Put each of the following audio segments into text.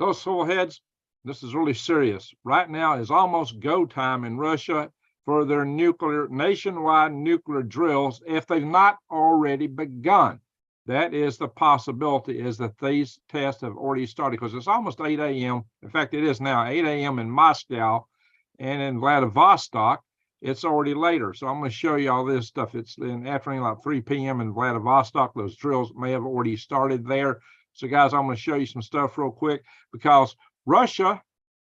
Those heads, this is really serious. Right now is almost go time in Russia for their nationwide nuclear drills if they've not already begun. That is the possibility, is that these tests have already started, because it's almost 8 a.m. In fact, it is now 8 a.m. in Moscow, and in Vladivostok, it's already later. So I'm going to show you all this stuff. It's in afternoon, like 3 p.m. in Vladivostok. Those drills may have already started there. So guys, I'm going to show you some stuff real quick, because Russia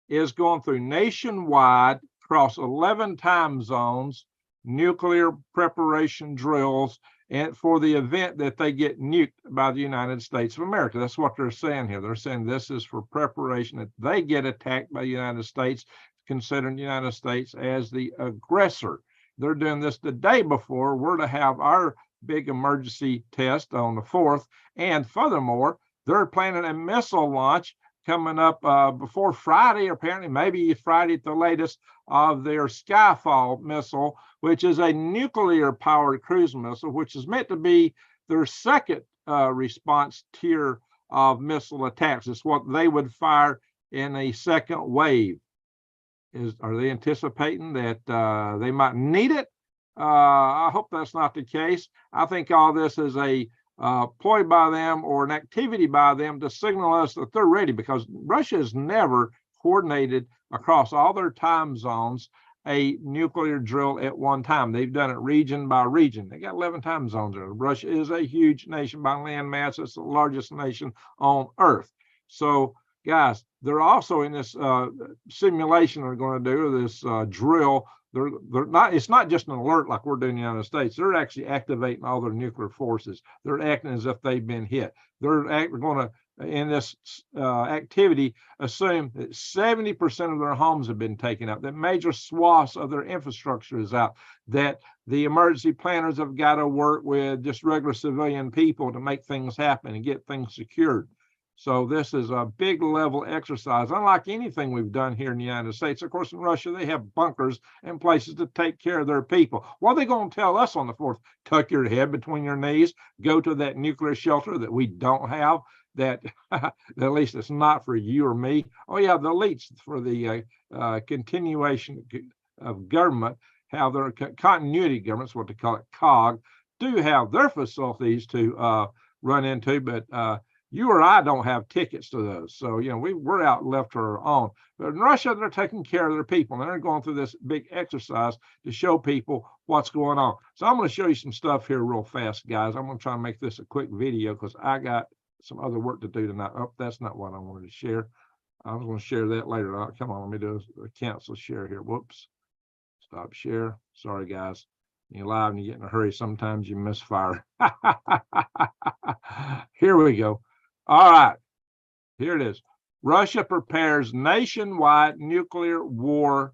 is going through nationwide, across 11 time zones, nuclear preparation drills, and for the event that they get nuked by the United States of America. That's what they're saying here. They're saying this is for preparation that they get attacked by the United States, considering the United States as the aggressor. They're doing this the day before we're to have our big emergency test on the 4th. And furthermore, they're planning a missile launch coming up before Friday, apparently, maybe Friday at the latest, of their Skyfall missile, which is a nuclear-powered cruise missile, which is meant to be their second response tier of missile attacks. It's what they would fire in a second wave. Are they anticipating that they might need it? I hope that's not the case. I think all this is a ploy by them, or an activity by them to signal us that they're ready, because Russia has never coordinated across all their time zones a nuclear drill at one time. They've done it region by region. They got 11 time zones there. Russia is a huge nation by land mass. It's the largest nation on Earth. So guys, they're also in this simulation they're going to do, this drill. They're not, it's not just an alert like we're doing in the United States. They're actually activating all their nuclear forces. They're acting as if they've been hit. They're going to, in this activity, assume that 70% of their homes have been taken out, that major swaths of their infrastructure is out, that the emergency planners have got to work with just regular civilian people to make things happen and get things secured. So this is a big level exercise, unlike anything we've done here in the United States. Of course, in Russia, they have bunkers and places to take care of their people. What are they going to tell us on the 4th? Tuck your head between your knees, go to that nuclear shelter that we don't have, that at least it's not for you or me. Oh yeah, the elites, for the continuation of government, how their continuity governments, what they call it, COG, do have their facilities to run into, but you or I don't have tickets to those. So, you know, we're out left to our own. But in Russia, they're taking care of their people, and they're going through this big exercise to show people what's going on. So I'm going to show you some stuff here real fast, guys. I'm going to try and make this a quick video because I got some other work to do tonight. Oh, that's not what I wanted to share. I was going to share that later. Come on, let me do a cancel share here. Whoops. Stop share. Sorry, guys. You're live and you get in a hurry. Sometimes you misfire. Here we go. All right, here it is. Russia prepares nationwide nuclear war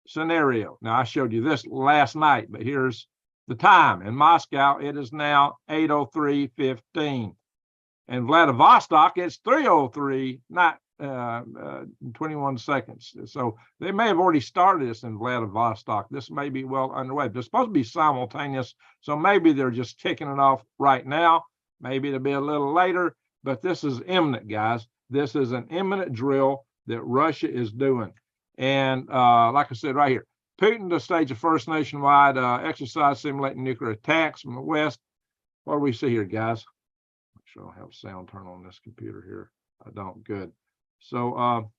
scenario. Now, I showed you this last night, but here's the time. In Moscow, it is now 8:03:15. In Vladivostok, it's 3:03, not 21 seconds. So they may have already started this in Vladivostok. This may be well underway. They're supposed to be simultaneous, so maybe they're just kicking it off right now. Maybe it'll be a little later, but this is imminent, guys. This is an imminent drill that Russia is doing. And like I said right here, Putin to stage a first nationwide exercise simulating nuclear attacks from the West. What do we see here, guys? Make sure I don't have sound turned on this computer here. I don't. Good. So I'm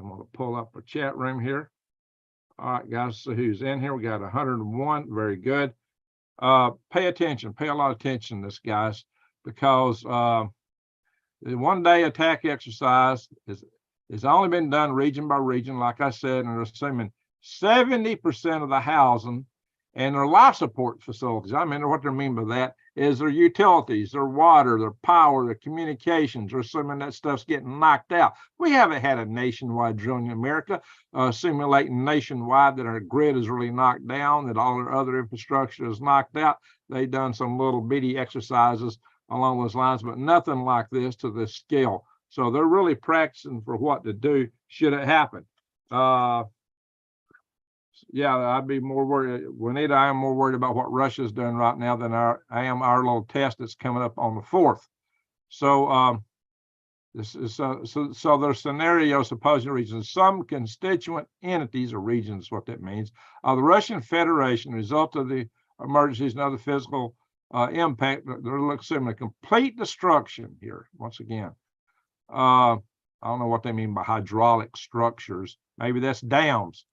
going to pull up a chat room here. All right, guys, so who's in here? We got 101. Very good. Pay attention, pay a lot of attention to this, guys, because the one-day attack exercise is only been done region by region, like I said, and they're assuming 70% of the housing and their life support facilities. I mean, what they mean by that is their utilities, their water, their power, their communications. They're assuming that stuff's getting knocked out. We haven't had a nationwide drill in America simulating nationwide that our grid is really knocked down, that all our other infrastructure is knocked out. They've done some little bitty exercises along those lines, but nothing like this to this scale. So they're really practicing for what to do should it happen. Yeah, I'd be more worried. Juanita, I am more worried about what Russia's doing right now than I am our little test that's coming up on the 4th. So This is so their scenario supposing regions, some constituent entities or regions, what that means, of the Russian Federation, result of the emergencies and other physical impact. They're assuming a complete destruction here. Once again, I don't know what they mean by hydraulic structures. Maybe that's dams.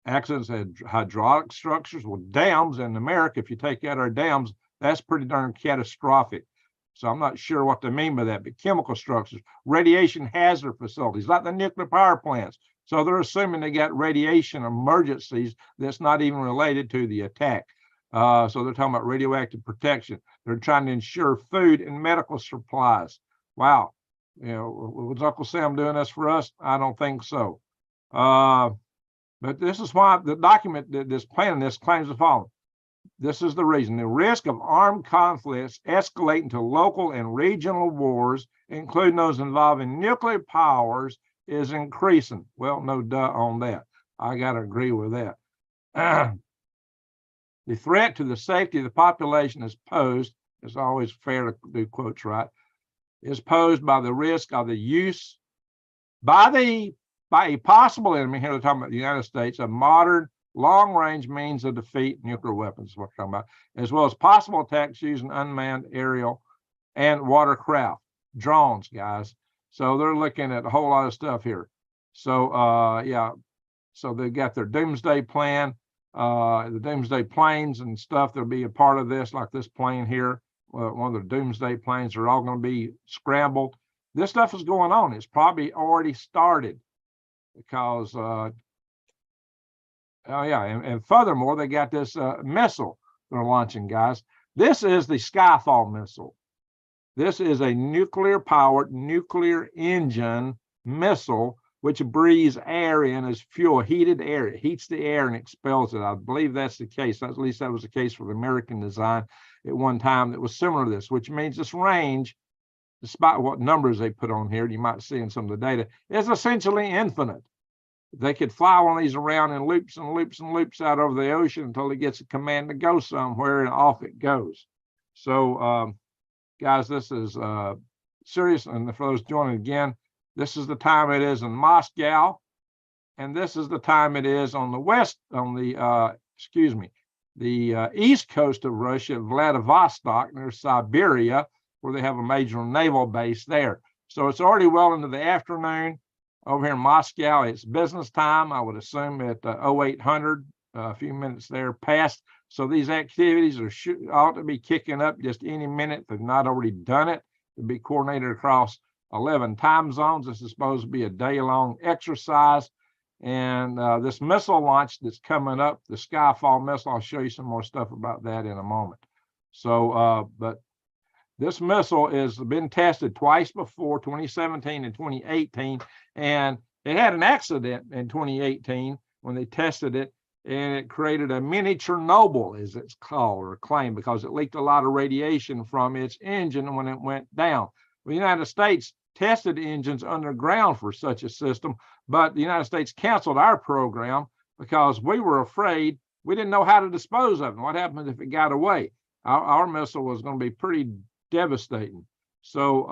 Accidents had hydraulic structures. Well, dams in America, if you take out our dams, that's pretty darn catastrophic. So I'm not sure what they mean by that, but chemical structures, radiation hazard facilities, like the nuclear power plants. So they're assuming they got radiation emergencies that's not even related to the attack. So they're talking about radioactive protection. They're trying to ensure food and medical supplies. Wow. You know, was Uncle Sam doing this for us? I don't think so. But this is why the document that this plan this claims the following. This is the reason. The risk of armed conflicts escalating to local and regional wars, including those involving nuclear powers, is increasing. Well, no duh on that. I got to agree with that. The threat to the safety of the population is posed, it's always fair to do quotes right, is posed by the risk of the use by a possible enemy, here they're talking about the United States, of modern long-range means of defeat, nuclear weapons, what we're talking about, as well as possible attacks using unmanned aerial and watercraft, drones, guys. So they're looking at a whole lot of stuff here. So yeah, so they've got their doomsday plan, the doomsday planes and stuff that'll be a part of this, like this plane here, one of the doomsday planes are all going to be scrambled. This stuff is going on. It's probably already started because oh yeah, and furthermore, they got this missile they're launching, guys. This is the Skyfall missile. This is a nuclear-powered, nuclear engine missile which breathes air in as fuel, heated air. It heats the air and expels it. I believe that's the case. At least that was the case for the American design at one time that was similar to this, which means this range, despite what numbers they put on here, you might see in some of the data, is essentially infinite. They could fly one of these around in loops and loops and loops out over the ocean until it gets a command to go somewhere, and off it goes. So, guys, this is serious. And for those joining again, this is the time it is in Moscow, and this is the time it is on the west, on the the east coast of Russia, Vladivostok, near Siberia, where they have a major naval base there. So it's already well into the afternoon. Over here in Moscow, it's business time, I would assume at 0800, a few minutes there past. So these activities ought to be kicking up just any minute if they've not already done it. It'll be coordinated across 11 time zones. This is supposed to be a day-long exercise. And this missile launch that's coming up, the Skyfall missile, I'll show you some more stuff about that in a moment. So, but this missile has been tested twice before, 2017 and 2018, and it had an accident in 2018 when they tested it, and it created a mini Chernobyl, as it's called or claimed, because it leaked a lot of radiation from its engine when it went down. The United States tested engines underground for such a system, but the United States canceled our program because we were afraid. We didn't know how to dispose of them. What happened if it got away? Our missile was going to be pretty devastating. So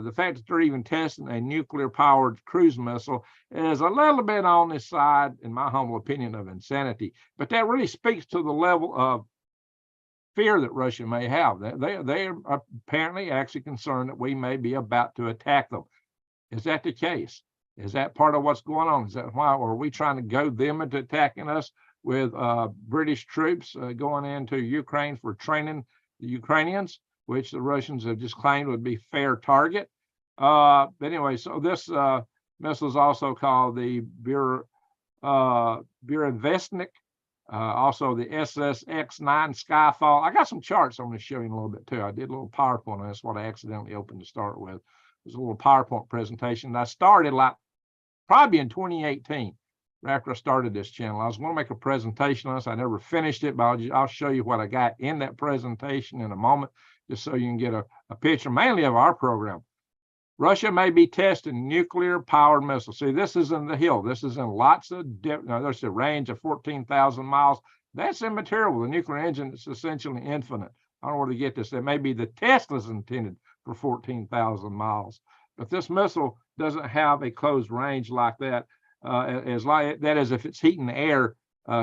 the fact that they're even testing a nuclear-powered cruise missile is a little bit on the side, in my humble opinion, of insanity. But that really speaks to the level of fear that Russia may have. They are apparently actually concerned that we may be about to attack them. Is that the case? Is that part of what's going on? Is that why, or are we trying to goad them into attacking us with British troops going into Ukraine for training the Ukrainians, which the Russians have just claimed would be fair target. But anyway, so this missile is also called the Buravestnik, also the SSX-9 Skyfall. I got some charts I'm going to show you in a little bit too. I did a little PowerPoint, and that's what I accidentally opened to start with. It was a little PowerPoint presentation. And I started like probably in 2018, after I started this channel. I was going to make a presentation on this. I never finished it, but I'll show you what I got in that presentation in a moment, just so you can get a picture, mainly of our program. Russia may be testing nuclear-powered missiles. See, this is in the hill. This is in lots of there's a range of 14,000 miles. That's immaterial. The nuclear engine is essentially infinite. I don't know where to get this. It may be the test is intended for 14,000 miles. But this missile doesn't have a closed range like that, that is, if it's heating the air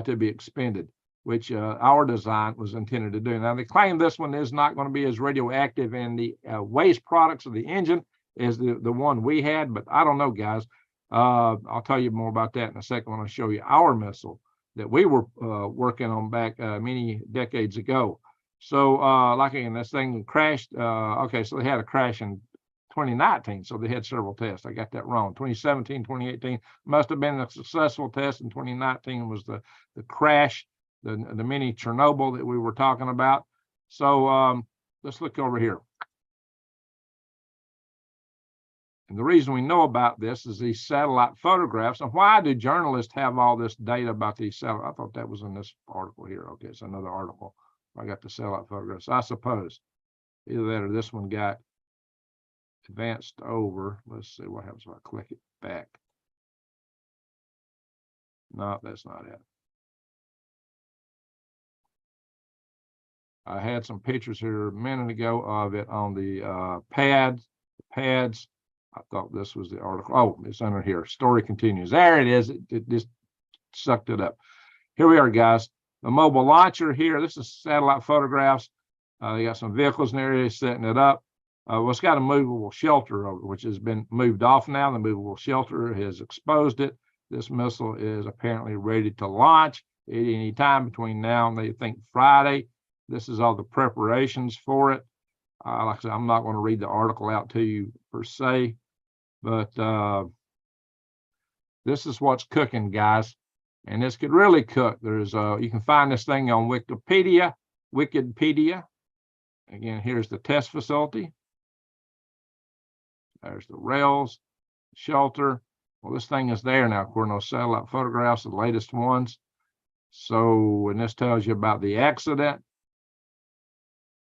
to be expended, which our design was intended to do. Now, they claim this one is not going to be as radioactive in the waste products of the engine as the one we had, but I don't know, guys. I'll tell you more about that in a second when I show you our missile that we were working on back many decades ago. So, like again, this thing crashed. Okay, so they had a crash in 2019, so they had several tests. I got that wrong. 2017, 2018 must have been a successful test, and 2019 was the crash, the mini Chernobyl that we were talking about. So let's look over here. And the reason we know about this is these satellite photographs. And why do journalists have all this data about these satellites? I thought that was in this article here. Okay, it's another article. I got the satellite photographs. I suppose either that or this one got advanced over. Let's see what happens if I click it back. No, that's not it. I had some pictures here a minute ago of it on the pads. I thought this was the article. Oh, it's under here. Story continues. There it is. It just sucked it up. Here we are, guys. The mobile launcher here. This is satellite photographs. They got some vehicles in the area setting it up. Well, it's got a movable shelter over, which has been moved off now. The movable shelter has exposed it. This missile is apparently ready to launch at any time between now and they think Friday. This is all the preparations for it. Like I said, I'm not going to read the article out to you per se, but this is what's cooking, guys. And this could really cook. There's you can find this thing on Wikipedia. Again, here's the test facility. There's the rails, shelter. Well, this thing is there now, according to those satellite photographs, the latest ones. So, and this tells you about the accident.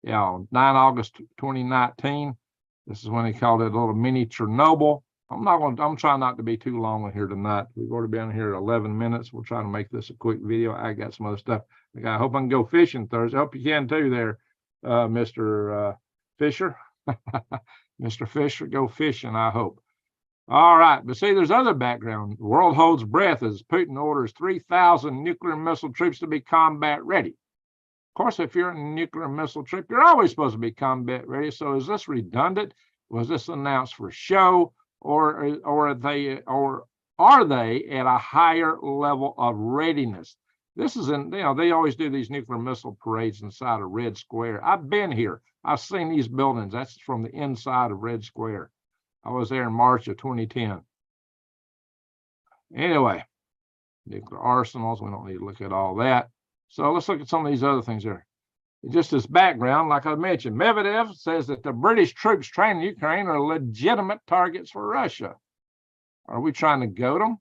Yeah, on 9 August 2019. This is when they called it a little mini Chernobyl. I'm trying not to be too long on here tonight. We've already been here 11 minutes. We'll try to make this a quick video. I got some other stuff. I hope I can go fishing Thursday. I hope you can too there, Mr. Fisher. Mr. Fisher, go fishing, I hope. All right, but see, there's other background. The world holds breath as Putin orders 3,000 nuclear missile troops to be combat ready. Of course, if you're in a nuclear missile troop, you're always supposed to be combat ready. So is this redundant? Was this announced for show, or are they at a higher level of readiness? This is they always do these nuclear missile parades inside of Red Square. I've been here. I've seen these buildings. That's from the inside of Red Square. I was there in March of 2010. Anyway, nuclear arsenals. We don't need to look at all that. So let's look at some of these other things here. Just as background, like I mentioned, Medvedev says that the British troops trained in Ukraine are legitimate targets for Russia. Are we trying to goad them?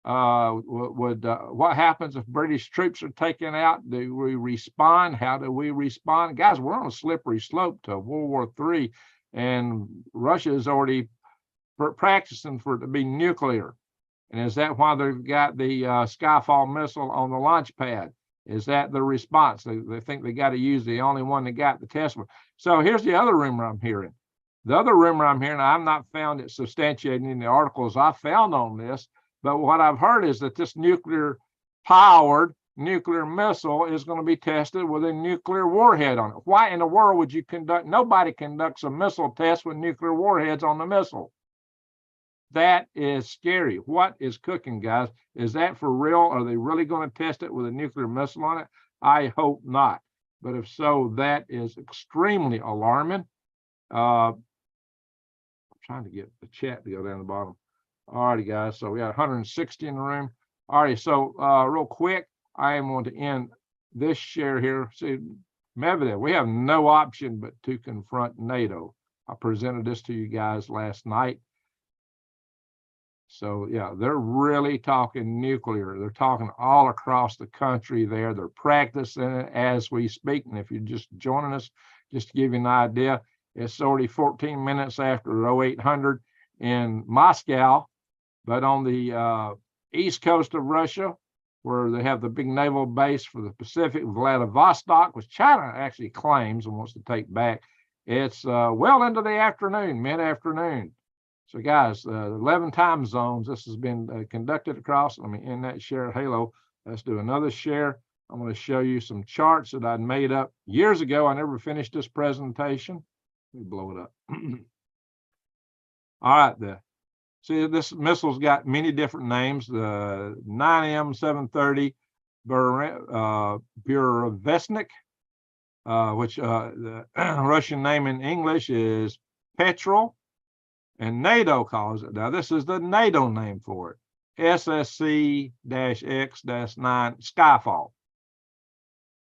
What happens if British troops are taken out? Do we respond? How do we respond? Guys, we're on a slippery slope to World War III, and Russia is already practicing for it to be nuclear. And is that why they've got the Skyfall missile on the launch pad? Is that the response? They think they got to use the only one that got the test one. So here's the other rumor I'm hearing. The other rumor I'm hearing, I've not found it substantiated in the articles I found on this, but what I've heard is that this nuclear-powered nuclear missile is going to be tested with a nuclear warhead on it. Why in the world would you nobody conducts a missile test with nuclear warheads on the missile? That is scary. What is cooking, guys? Is that for real? Are they really going to test it with a nuclear missile on it? I hope not. But if so, that is extremely alarming. I'm trying to get the chat to go down the bottom. All righty, guys. So we got 160 in the room. All righty. So real quick, I am going to end this share here. See, Medvedev, we have no option but to confront NATO. I presented this to you guys last night. So, yeah, they're really talking nuclear. They're talking all across the country there. They're practicing it as we speak. And if you're just joining us, just to give you an idea, it's already 14 minutes after 0800 in Moscow. But on the east coast of Russia, where they have the big naval base for the Pacific, Vladivostok, which China actually claims and wants to take back, it's well into the afternoon, mid-afternoon. So guys, 11 time zones, this has been conducted across. Let me end that share halo. Let's do another share. I'm going to show you some charts that I'd made up years ago. I never finished this presentation. Let me blow it up. All right, see, this missile's got many different names. The 9M730 Burevestnik, which the Russian name in English is Petrel, and NATO calls it. Now, this is the NATO name for it, SSC-X-9 Skyfall.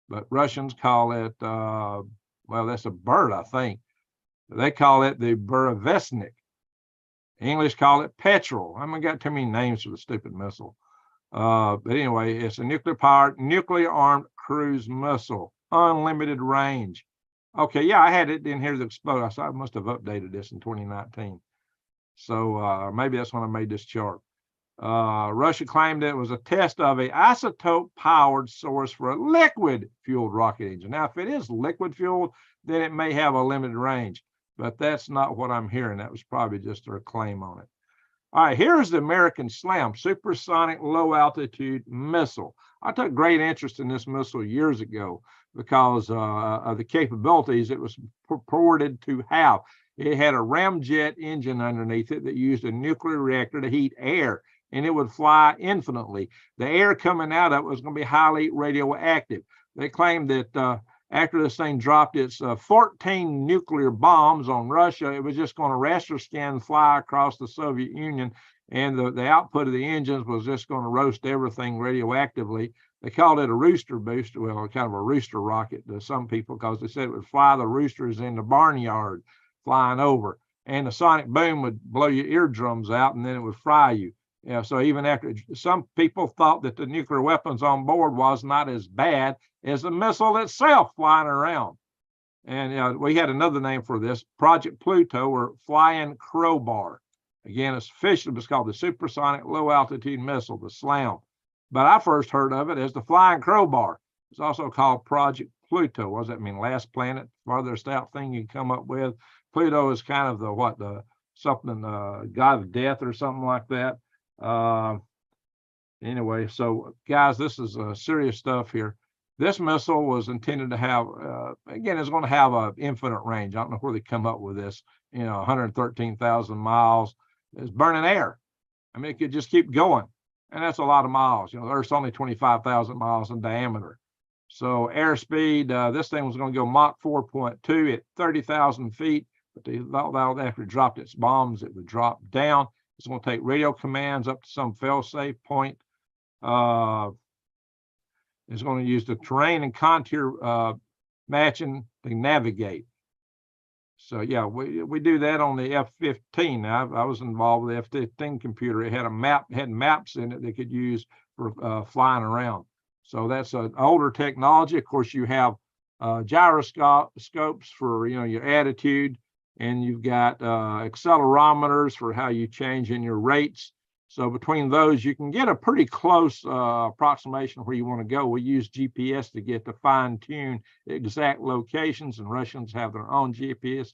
But Russians call it, well, that's a bird, I think. They call it the Burevestnik. English call it Petrel. I haven't got too many names for the stupid missile. But anyway, it's a nuclear-powered, nuclear-armed cruise missile, unlimited range. Okay, yeah, I had it in here to explode. I must have updated this in 2019. So maybe that's when I made this chart. Russia claimed it was a test of an isotope-powered source for a liquid-fueled rocket engine. Now, if it is liquid-fueled, then it may have a limited range. But that's not what I'm hearing. That was probably just their claim on it. All right, here's the American SLAM, supersonic low-altitude missile. I took great interest in this missile years ago because of the capabilities it was purported to have. It had a ramjet engine underneath it that used a nuclear reactor to heat air, and it would fly infinitely. The air coming out of it was going to be highly radioactive. They claimed that after this thing dropped its 14 nuclear bombs on Russia, it was just going to raster scan fly across the Soviet Union, and the output of the engines was just going to roast everything radioactively. They called it a rooster booster, well, kind of a rooster rocket to some people, because they said it would fly the roosters in the barnyard flying over, and the sonic boom would blow your eardrums out, and then it would fry you. Yeah, so even after, some people thought that the nuclear weapons on board was not as bad as the missile itself flying around. And we had another name for this, Project Pluto, or Flying Crowbar. Again, it's officially it's called the Supersonic Low Altitude Missile, the SLAM. But I first heard of it as the Flying Crowbar. It's also called Project Pluto. What does that mean? Last planet, farthest out thing you come up with. Pluto is kind of the god of death or something like that. Anyway, so guys, this is serious stuff here. This missile was intended to have, again, it's going to have an infinite range. I don't know where they come up with this, 113,000 miles. It's burning air. I mean, it could just keep going. And that's a lot of miles. The Earth's only 25,000 miles in diameter. So airspeed, this thing was going to go Mach 4.2 at 30,000 feet. But they thought after it dropped its bombs, it would drop down. It's going to take radio commands up to some fail-safe point. It's going to use the terrain and contour matching to navigate. So yeah, we do that on the F-15. Now, I was involved with the F-15 computer. It had had maps in it they could use for flying around. So that's an older technology. Of course, you have gyroscopes for your attitude, and you've got accelerometers for how you change in your rates. So between those, you can get a pretty close approximation of where you want to go. We use GPS to get to fine-tune exact locations, and Russians have their own GPS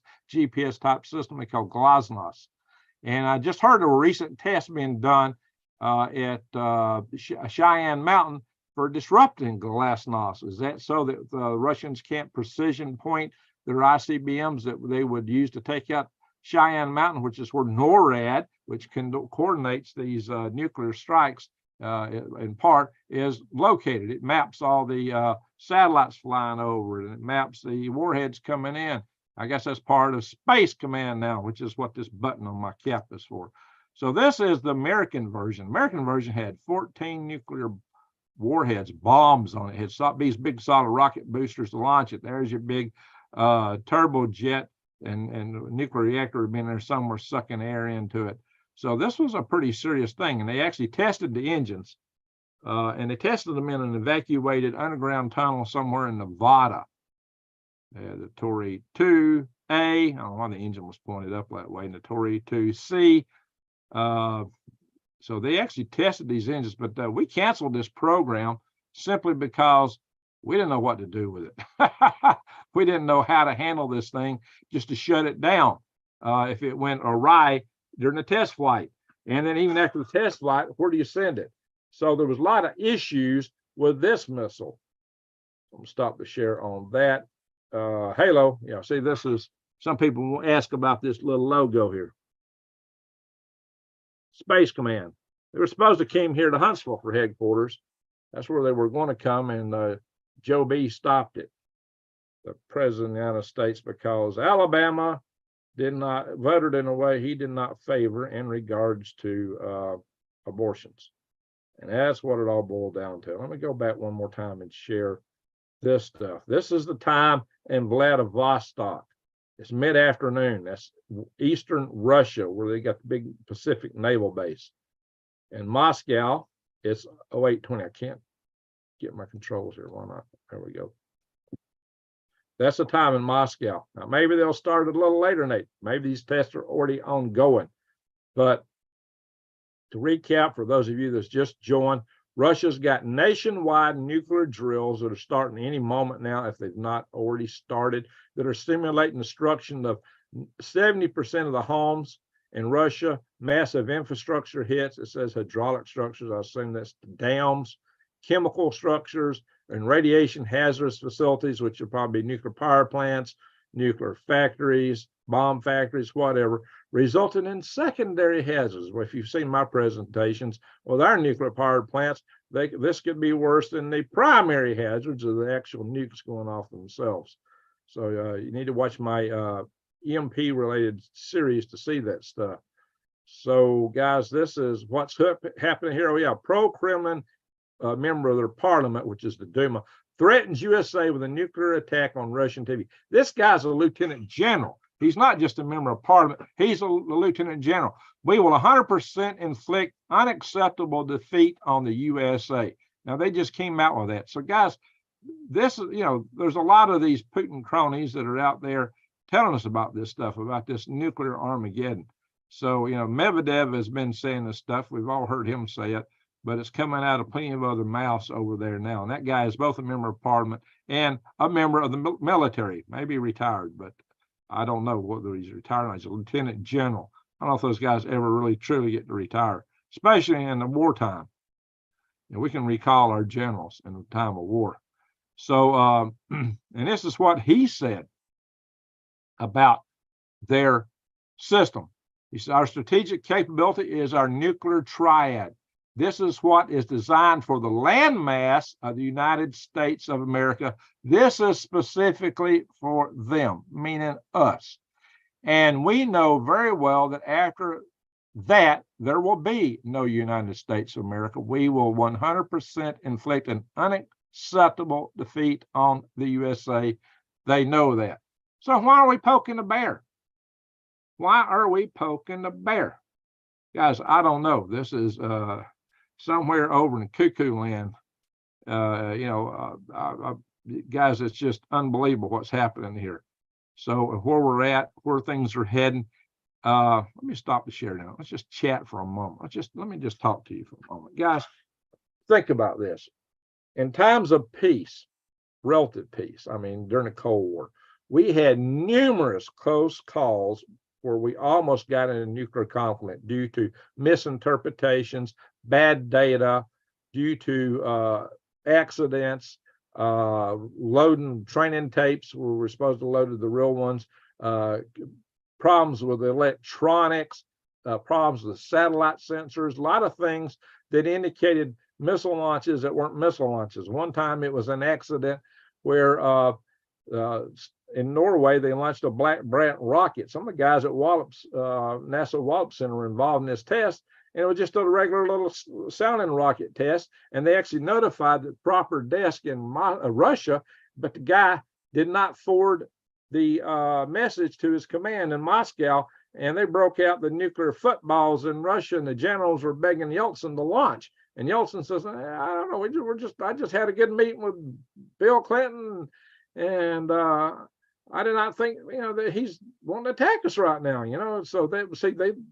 type system they call GLONASS. And I just heard of a recent test being done at Cheyenne Mountain for disrupting GLONASS. Is that so that the Russians can't precision point their ICBMs that they would use to take out Cheyenne Mountain, which is where NORAD, which coordinates these nuclear strikes in part, is located. It maps all the satellites flying over it, and it maps the warheads coming in. I guess that's part of Space Command now, which is what this button on my cap is for. So this is the American version. American version had 14 nuclear warheads, bombs on it. It had these big solid rocket boosters to launch it. There's your big turbojet and nuclear reactor had been there somewhere sucking air into it. So this was a pretty serious thing. And they actually tested the engines, and they tested them in an evacuated underground tunnel somewhere in Nevada. The Tory 2A, I don't know why the engine was pointed up that way, and the Tory 2C. So they actually tested these engines, but we canceled this program simply because we didn't know what to do with it. We didn't know how to handle this thing, just to shut it down if it went awry. during the test flight. And then even after the test flight, where do you send it? So there was a lot of issues with this missile. I'm gonna stop the share on that. Halo, yeah, see, this is, some people will ask about this little logo here. Space Command. They were supposed to come here to Huntsville for headquarters. That's where they were going to come, and Joe B stopped it, the president of the United States, because Alabama did not voted in a way he did not favor in regards to abortions. And that's what it all boiled down to. Let me go back one more time and share this stuff. This is the time in Vladivostok. It's mid-afternoon. That's eastern Russia, where they got the big Pacific naval base. In Moscow, it's 08:20. I can't get my controls here. Why not? There we go. That's the time in Moscow. Now, maybe they'll start a little later, Nate. Maybe these tests are already ongoing. But to recap, for those of you that's just joined, Russia's got nationwide nuclear drills that are starting any moment now, if they've not already started, that are simulating destruction of 70% of the homes in Russia. Massive infrastructure hits. It says hydraulic structures. I assume that's dams, chemical structures, and radiation hazardous facilities, which are probably nuclear power plants, nuclear factories, bomb factories, whatever, resulting in secondary hazards. Well, if you've seen my presentations with our nuclear powered plants, this could be worse than the primary hazards of the actual nukes going off themselves. So you need to watch my EMP related series to see that stuff. So guys, this is what's happening here. We have pro-Kremlin member of their parliament, which is the Duma, threatens USA with a nuclear attack on Russian TV. This guy's a lieutenant general. He's not just a member of parliament. He's a lieutenant general. We will 100% inflict unacceptable defeat on the USA. Now, they just came out with that. So, guys, this is, there's a lot of these Putin cronies that are out there telling us about this stuff, about this nuclear Armageddon. So, Medvedev has been saying this stuff. We've all heard him say it, but it's coming out of plenty of other mouths over there now. And that guy is both a member of parliament and a member of the military, maybe retired, but I don't know whether he's retired. He's a lieutenant general. I don't know if those guys ever really truly get to retire, especially in the wartime. We can recall our generals in the time of war. So, and this is what he said about their system. He said, our strategic capability is our nuclear triad. This is what is designed for the landmass of the United States of America. This is specifically for them, meaning us. And we know very well that after that, there will be no United States of America. We will 100% inflict an unacceptable defeat on the USA. They know that. So why are we poking the bear? Why are we poking the bear? Guys, I don't know. This is somewhere over in cuckoo land. Guys, it's just unbelievable what's happening here. So where we're at, where things are heading. Let me stop the share now. Let's just chat for a moment. Let me just talk to you for a moment. Guys, think about this. In times of peace, relative peace, I mean, during the Cold War, we had numerous close calls where we almost got in a nuclear conflict due to misinterpretations, bad data, due to accidents, loading training tapes where we're supposed to load the real ones, problems with electronics, problems with satellite sensors, a lot of things that indicated missile launches that weren't missile launches. One time it was an accident where in Norway, they launched a Black Brant rocket. Some of the guys at NASA Wallops Center were involved in this test, and it was just a regular little sounding rocket test. And they actually notified the proper desk in Russia, but the guy did not forward the message to his command in Moscow, and they broke out the nuclear footballs in Russia, and the generals were begging Yeltsin to launch. And Yeltsin says, I don't know, I just had a good meeting with Bill Clinton, and I did not think, that he's wanting to attack us right now, So they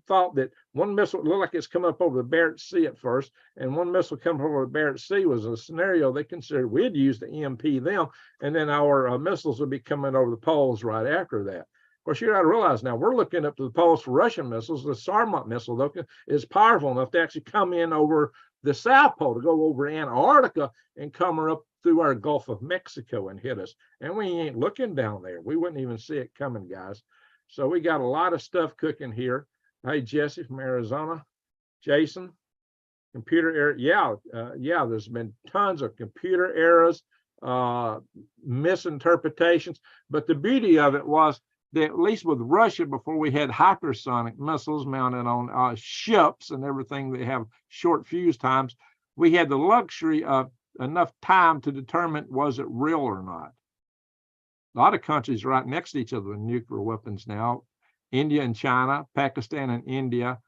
thought that one missile looked like it's coming up over the Barents Sea at first, and one missile coming over the Barents Sea was a scenario they considered we'd use to EMP them, and then our missiles would be coming over the poles right after that. course, you got to realize now we're looking up to the poles for Russian missiles. The Sarmat missile, though, is powerful enough to actually come in over the South Pole, to go over Antarctica and come up through our Gulf of Mexico and hit us. And we ain't looking down there. We wouldn't even see it coming, guys. So we got a lot of stuff cooking here. Hey, Jesse from Arizona. Jason, computer error. Yeah, there's been tons of computer errors, misinterpretations. But the beauty of it was that, at least with Russia, before we had hypersonic missiles mounted on ships and everything that have short fuse times, we had the luxury of enough time to determine, was it real or not. A lot of countries right next to each other with nuclear weapons now. India and China, Pakistan and India,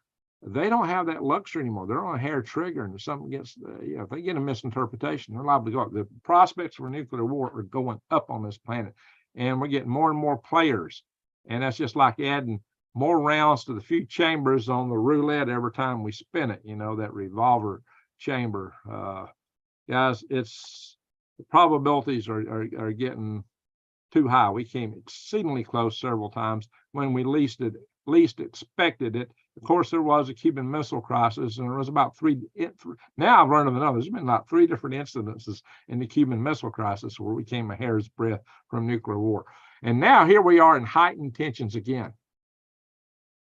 they don't have that luxury anymore. They're on a hair trigger, and if something gets, if they get a misinterpretation, they're liable to go up. The prospects for nuclear war are going up on this planet, and we're getting more and more players. And that's just like adding more rounds to the few chambers on the roulette every time we spin it, that revolver chamber. Guys, it's the probabilities are getting too high. We came exceedingly close several times when we least expected it. Of course, there was a Cuban Missile Crisis, and there was about now I've learned of the numbers. There's been about 3 different incidences in the Cuban Missile Crisis where we came a hair's breadth from nuclear war. And now here we are in heightened tensions again.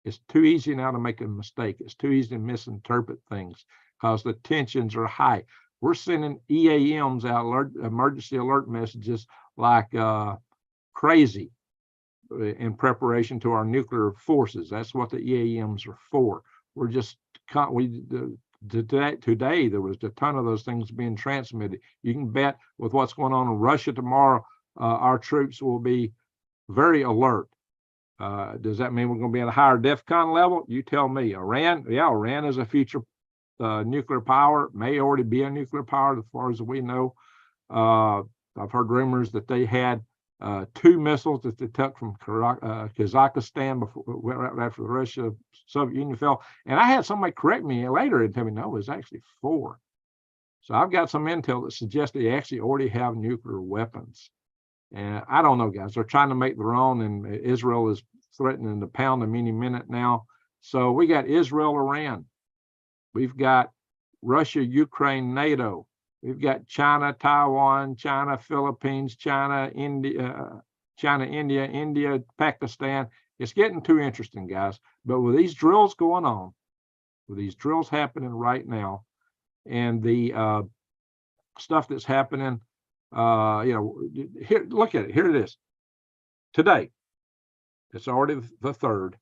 It's too easy now to make a mistake. It's too easy to misinterpret things because the tensions are high. We're sending EAMs out, emergency alert messages, like crazy in preparation to our nuclear forces. That's what the EAMs are for. We're just, today there was a ton of those things being transmitted. You can bet with what's going on in Russia tomorrow, our troops will be very alert. Does that mean we're going to be at a higher DEFCON level? You tell me. Iran is a future nuclear power, may already be a nuclear power as far as we know. I've heard rumors that they had 2 missiles that they took from Kazakhstan before, after the Soviet Union fell. And I had somebody correct me later and tell me, no, it was actually 4. So I've got some intel that suggests they actually already have nuclear weapons. And I don't know, guys. They're trying to make their own, and Israel is threatening to pound them any minute now. So we got Israel, Iran. We've got Russia, Ukraine, NATO. We've got China, Taiwan, China, Philippines, China, India, Pakistan. It's getting too interesting, guys. But with these drills going on, with these drills happening right now, and the stuff that's happening, here, look at it. Here it is. Today, it's already the 3rd.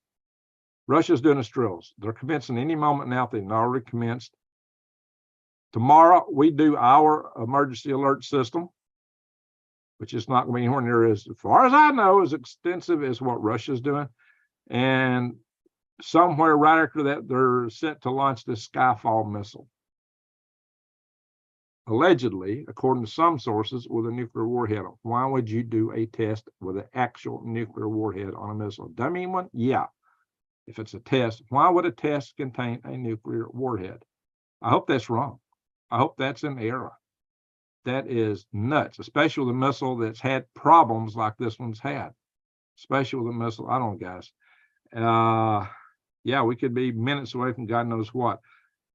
Russia's doing its drills. They're commencing any moment now. They've already commenced. Tomorrow, we do our emergency alert system, which is not going to be anywhere near as far as I know, as extensive as what Russia's doing. And somewhere right after that, they're set to launch this Skyfall missile. Allegedly, according to some sources, with a nuclear warhead. Why would you do a test with an actual nuclear warhead on a missile? Dummy one? Yeah. If it's a test, why would a test contain a nuclear warhead? I hope that's wrong. I hope that's an error. That is nuts, especially with a missile that's had problems like this one's had. Especially with a missile, I don't know, guys. Yeah, we could be minutes away from God knows what.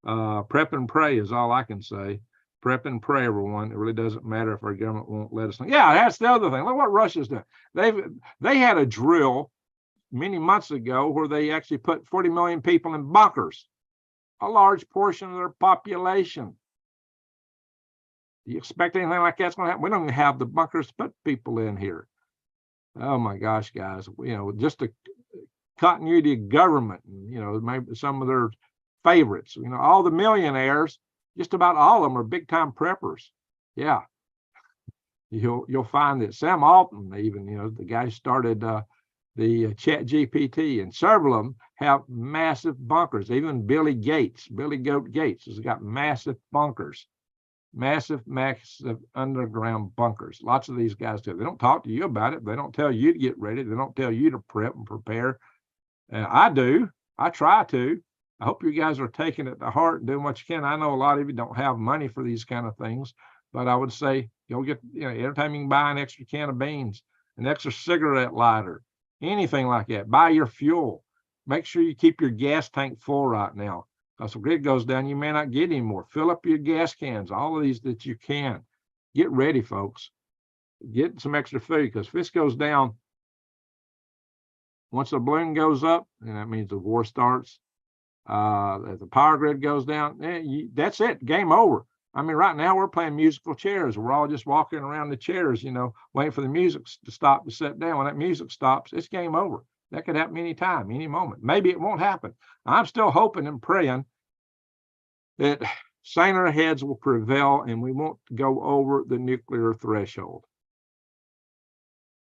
Prep and pray is all I can say. Prep and pray, everyone. It really doesn't matter if our government won't let us know. Yeah, that's the other thing. Look what Russia's doing. They had a drill many months ago where they actually put 40 million people in bunkers, a large portion of their population. Do you expect anything like that's going to happen? We don't even have the bunkers to put people in here. Oh my gosh, guys, just the continuity of government, and, maybe some of their favorites, all the millionaires, just about all of them are big time preppers. Yeah. You'll find that Sam Altman, even, the guy started the Chat GPT, and several of them have massive bunkers. Even Billy Goat Gates has got massive bunkers, massive underground bunkers. Lots of these guys do. They don't talk to you about it. They don't tell you to get ready. They don't tell you to prep and prepare. I do. I try to. I hope you guys are taking it to heart and doing what you can. I know a lot of you don't have money for these kind of things, but I would say you'll get, every time you can buy an extra can of beans, an extra cigarette lighter, anything like that. Buy your fuel. Make sure you keep your gas tank full right now. Because if the grid goes down, you may not get any more. Fill up your gas cans, all of these that you can. Get ready, folks. Get some extra food, because if this goes down, once the balloon goes up, and that means the war starts, if the power grid goes down, that's it, game over. I mean, right now we're playing musical chairs. We're all just walking around the chairs, waiting for the music to stop to sit down. When that music stops, it's game over. That could happen anytime, any moment. Maybe it won't happen. I'm still hoping and praying that saner heads will prevail and we won't go over the nuclear threshold.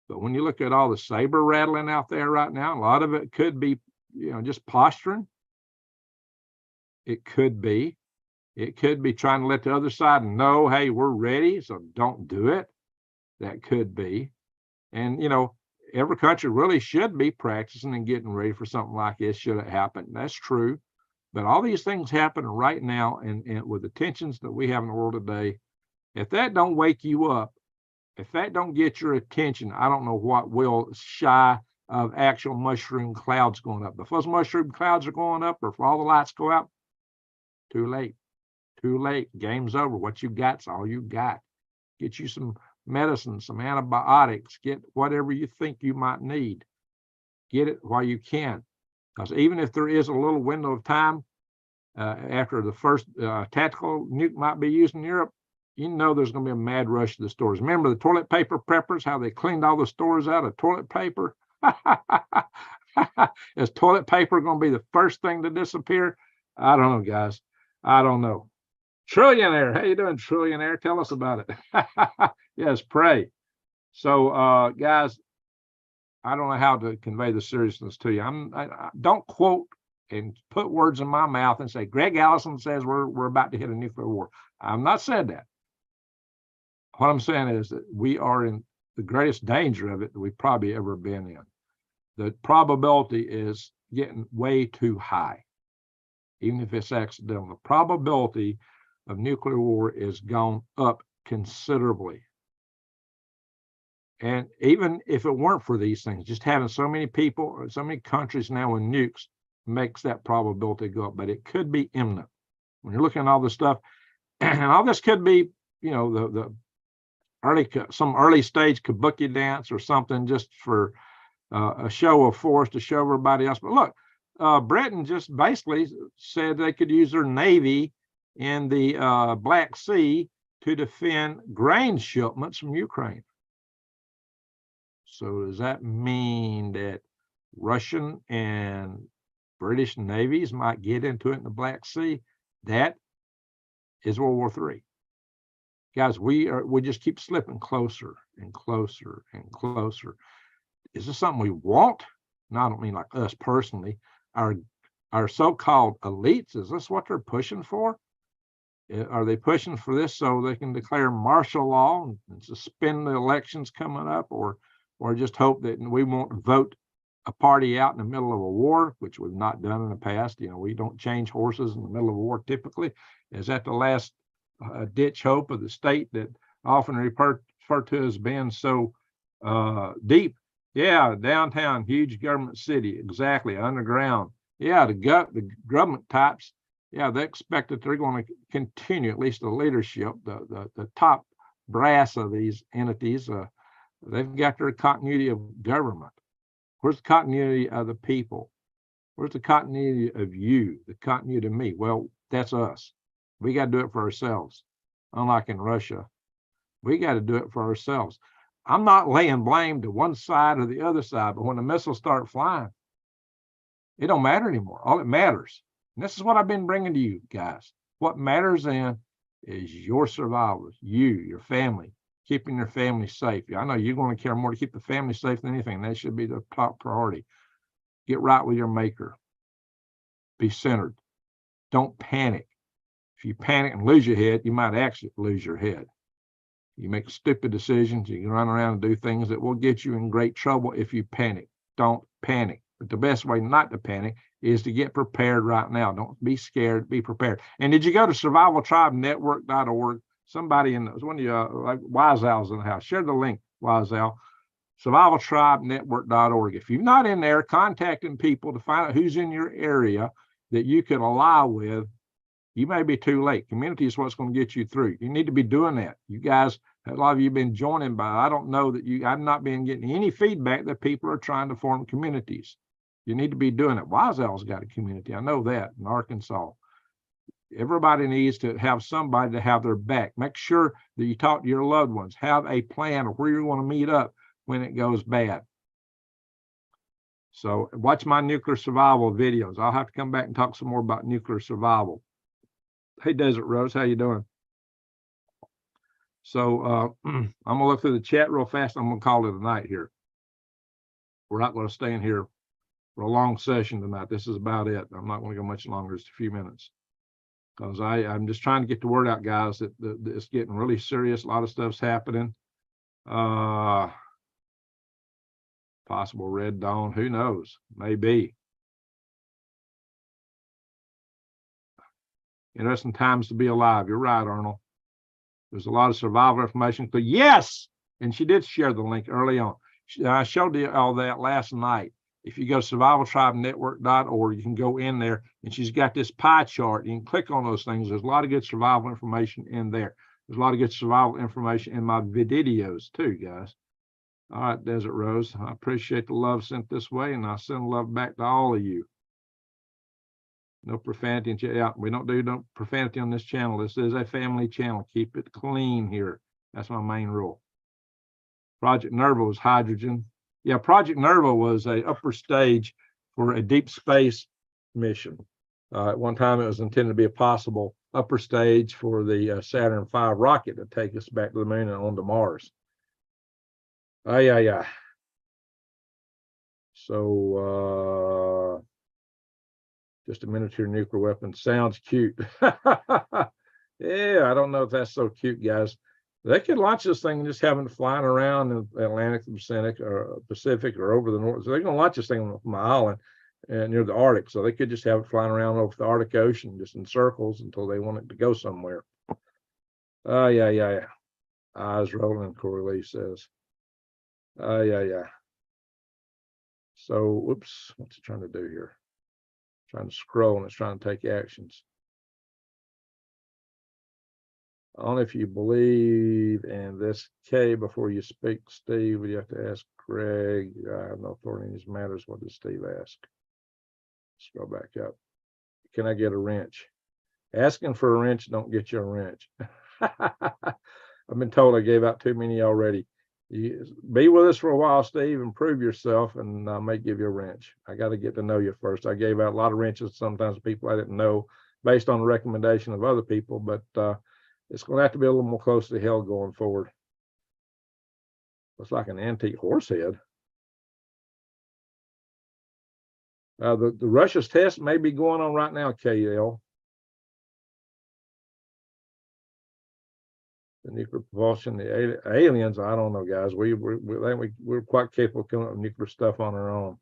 But when you look at all the saber rattling out there right now, a lot of it could be, just posturing. It could be trying to let the other side know, hey, we're ready, so don't do it. That could be. And, every country really should be practicing and getting ready for something like this should it happen. That's true. But all these things happen right now, and with the tensions that we have in the world today, if that don't wake you up, if that don't get your attention, I don't know what will, shy of actual mushroom clouds going up. If those mushroom clouds are going up, or if all the lights go out, too late. Too late. Game's over. What you got's all you got. Get you some medicine, some antibiotics, get whatever you think you might need. Get it while you can. Because even if there is a little window of time after the first tactical nuke might be used in Europe, there's going to be a mad rush to the stores. Remember the toilet paper preppers, how they cleaned all the stores out of toilet paper? Is toilet paper going to be the first thing to disappear? I don't know, guys. I don't know. Trillionaire, how you doing, Trillionaire? Tell us about it. Yes, pray. So, guys, I don't know how to convey the seriousness to you. I don't quote and put words in my mouth and say, Greg Allison says we're about to hit a nuclear war. I've not said that. What I'm saying is that we are in the greatest danger of it that we've probably ever been in. The probability is getting way too high, even if it's accidental. The probability of nuclear war is gone up considerably. And even if it weren't for these things, just having so many people, so many countries now with nukes makes that probability go up. But it could be imminent. When you're looking at all this stuff, and all this could be, the some early stage kabuki dance or something, just for a show of force to show everybody else. But look, Britain just basically said they could use their navy in the Black Sea to defend grain shipments from Ukraine. So does that mean that Russian and British navies might get into it in the Black Sea? That is World War III. Guys, we just keep slipping closer and closer and closer. Is this something we want? No, I don't mean like us personally. Our so-called elites, is this what they're pushing for? Are they pushing for this so they can declare martial law and suspend the elections coming up, or just hope that we won't vote a party out in the middle of a war, which we've not done in the past? We don't change horses in the middle of a war typically. Is that the last ditch hope of the state that often referred to as being so deep? Yeah, downtown, huge government city, exactly, underground. Yeah, the government types, yeah, they expect that they're going to continue, at least the leadership, the top brass of these entities, they've got their continuity of government. Where's the continuity of the people? Where's the continuity of you, the continuity of me? Well, that's us. We got to do it for ourselves. Unlike in Russia, we got to do it for ourselves. I'm not laying blame to one side or the other side, but when the missiles start flying, it don't matter anymore. All that matters, and this is what I've been bringing to you guys. What matters then is your survival, your family, keeping your family safe. I know you're going to care more to keep the family safe than anything. That should be the top priority. Get right with your maker. Be centered. Don't panic. If you panic and lose your head, you might actually lose your head. You make stupid decisions. You can run around and do things that will get you in great trouble if you panic. Don't panic. But the best way not to panic is to get prepared right now. Don't be scared. Be prepared. And did you go to survivaltribenetwork.org? Somebody in those, one of you, like Wise Al's in the house, share the link, Wise Al. survivaltribenetwork.org. If you're not in there contacting people to find out who's in your area that you can ally with, you may be too late. Community is what's going to get you through. You need to be doing that. You guys, a lot of you have been joining by, I don't know that I've not been getting any feedback that people are trying to form communities. You need to be doing it. Wiseell's got a community. I know that in Arkansas. Everybody needs to have somebody to have their back. Make sure that you talk to your loved ones. Have a plan of where you want to meet up when it goes bad. So watch my nuclear survival videos. I'll have to come back and talk some more about nuclear survival. Hey, Desert Rose, how you doing? So I'm going to look through the chat real fast. I'm going to call it a night here. We're not going to stay in here for a long session tonight. This is about it. I'm not going to go much longer, just a few minutes. Because I'm just trying to get the word out, guys, that it's getting really serious. A lot of stuff's happening. Possible Red Dawn, who knows? Maybe. Interesting times to be alive. You're right, Arnold. There's a lot of survival information. So yes, and she did share the link early on. I showed you all that last night. If you go to survivaltribenetwork.org, you can go in there, and she's got this pie chart. You can click on those things. There's a lot of good survival information in there. There's a lot of good survival information in my videos too, guys. All right, Desert Rose, I appreciate the love sent this way, and I send love back to all of you. No profanity. Yeah, we don't do no profanity on this channel. This is a family channel. Keep it clean here. That's my main rule. Project Nerva was hydrogen. Yeah, Project Nerva was a upper stage for a deep space mission. At one time, it was intended to be a possible upper stage for the Saturn V rocket to take us back to the moon and on to Mars. Yeah. So, just a miniature nuclear weapon sounds cute. Yeah, I don't know if that's so cute, guys. They could launch this thing and just have it flying around in the Atlantic, Pacific, or over the North. So they're going to launch this thing from an island near the Arctic. So they could just have it flying around over the Arctic Ocean, just in circles until they want it to go somewhere. Yeah. Eyes rolling, Corey Lee says. Yeah. So, whoops, what's it trying to do here? Trying to scroll, and it's trying to take actions. Only if you believe in this K before you speak, Steve, would you have to ask Greg? I have no authority in these matters. What does Steve ask? Scroll back up. Can I get a wrench? Asking for a wrench don't get you a wrench. I've been told I gave out too many already. Be with us for a while, Steve, and prove yourself, and I may give you a wrench. I got to get to know you first. I gave out a lot of wrenches sometimes to people I didn't know based on the recommendation of other people, but it's going to have to be a little more close to hell going forward. Looks like an antique horse head. The Russia's test may be going on right now, KL. The nuclear propulsion, the aliens, I don't know, guys. We're quite capable of coming up with nuclear stuff on our own.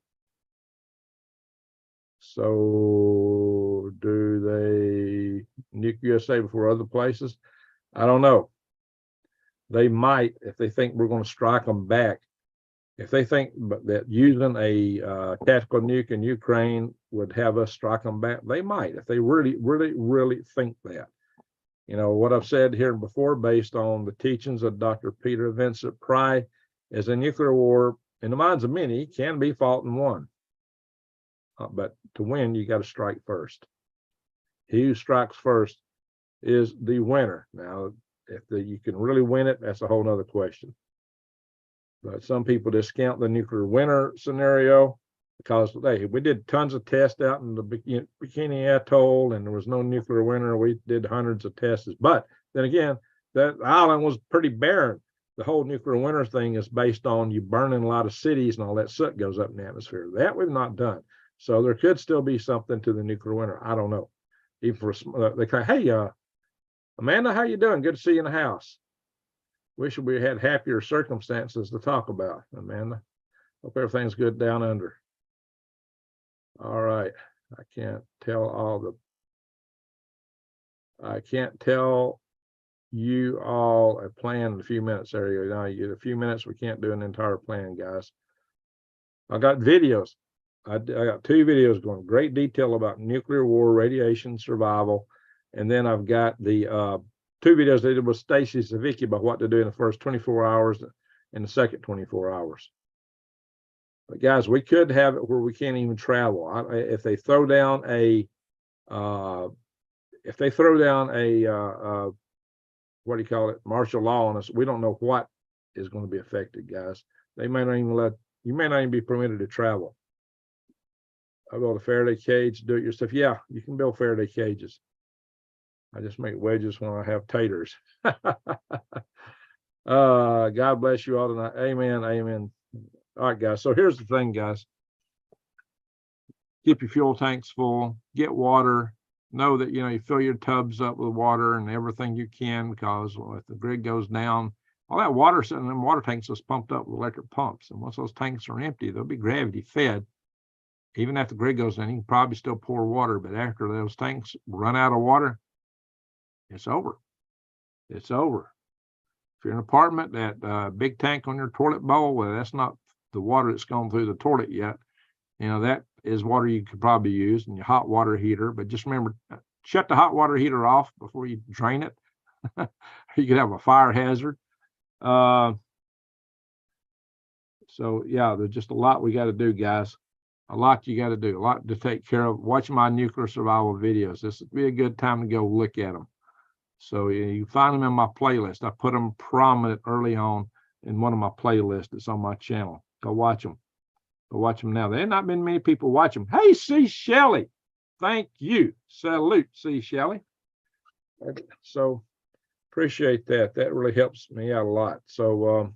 So do they nuke USA before other places? I don't know. They might, if they think we're going to strike them back. If they think that using a tactical nuke in Ukraine would have us strike them back, they might. If they really think that. You know, what I've said here before, based on the teachings of Dr. Peter Vincent Pry, is a nuclear war, in the minds of many, can be fought and won. But to win, you got to strike first. He who strikes first is the winner. Now, if you can really win it, that's a whole nother question. But some people discount the nuclear winter scenario because we did tons of tests out in the Bikini Atoll, and there was no nuclear winter. We did hundreds of tests. But then again, that island was pretty barren. The whole nuclear winter thing is based on you burning a lot of cities and all that soot goes up in the atmosphere. That we've not done. So there could still be something to the nuclear winter. I don't know. Even for they kind of, hey, Amanda, how you doing? Good to see you in the house. Wish we had happier circumstances to talk about, Amanda. Hope everything's good down under. All right. I can't tell you all a plan in a few minutes. There you go. Now you get a few minutes. We can't do an entire plan, guys. I got videos. I got 2 videos going great detail about nuclear war, radiation, survival. And then I've got the 2 videos they did with Stacy Savicki about what to do in the first 24 hours and the second 24 hours. But guys, we could have it where we can't even travel. If they throw down a what do you call it, martial law on us, we don't know what is going to be affected, guys. They may not even you may not even be permitted to travel. I build a Faraday cage, do it yourself. Yeah, you can build Faraday cages. I just make wedges when I have taters. God bless you all tonight. Amen. Amen. All right, guys. So here's the thing, guys. Keep your fuel tanks full, get water. Know that, you fill your tubs up with water and everything you can, because if the grid goes down, all that water sitting in them water tanks is pumped up with electric pumps. And once those tanks are empty, they'll be gravity fed. Even after the grid goes down, you can probably still pour water, but after those tanks run out of water, it's over. It's over. If you're in an apartment, that big tank on your toilet bowl, well, that's not the water that's gone through the toilet yet. That is water you could probably use in your hot water heater. But just remember, shut the hot water heater off before you drain it. You could have a fire hazard. So yeah, there's just a lot we got to do, guys. A lot you got to do, a lot to take care of. Watch my nuclear survival videos. This would be a good time to go look at them. So you find them in my playlist. I put them prominent early on in one of my playlists that's on my channel. Go watch them. Go watch them now. There have not been many people watch them. Hey, C. Shelley, thank you. Salute, C. Shelley. So appreciate that. That really helps me out a lot. So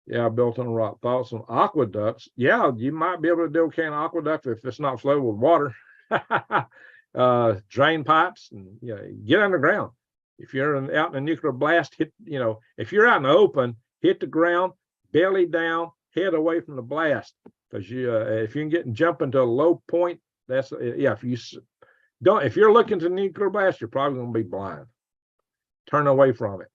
yeah, built on rock. Thoughts on aqueducts? Yeah, you might be able to do a can aqueduct if it's not flooded with water. Drain pipes, and get underground. If you're out in a nuclear blast, if you're out in the open, hit the ground, belly down, head away from the blast. Because if you can jump into a low point, that's if you're looking to nuclear blast, you're probably going to be blind. Turn away from it.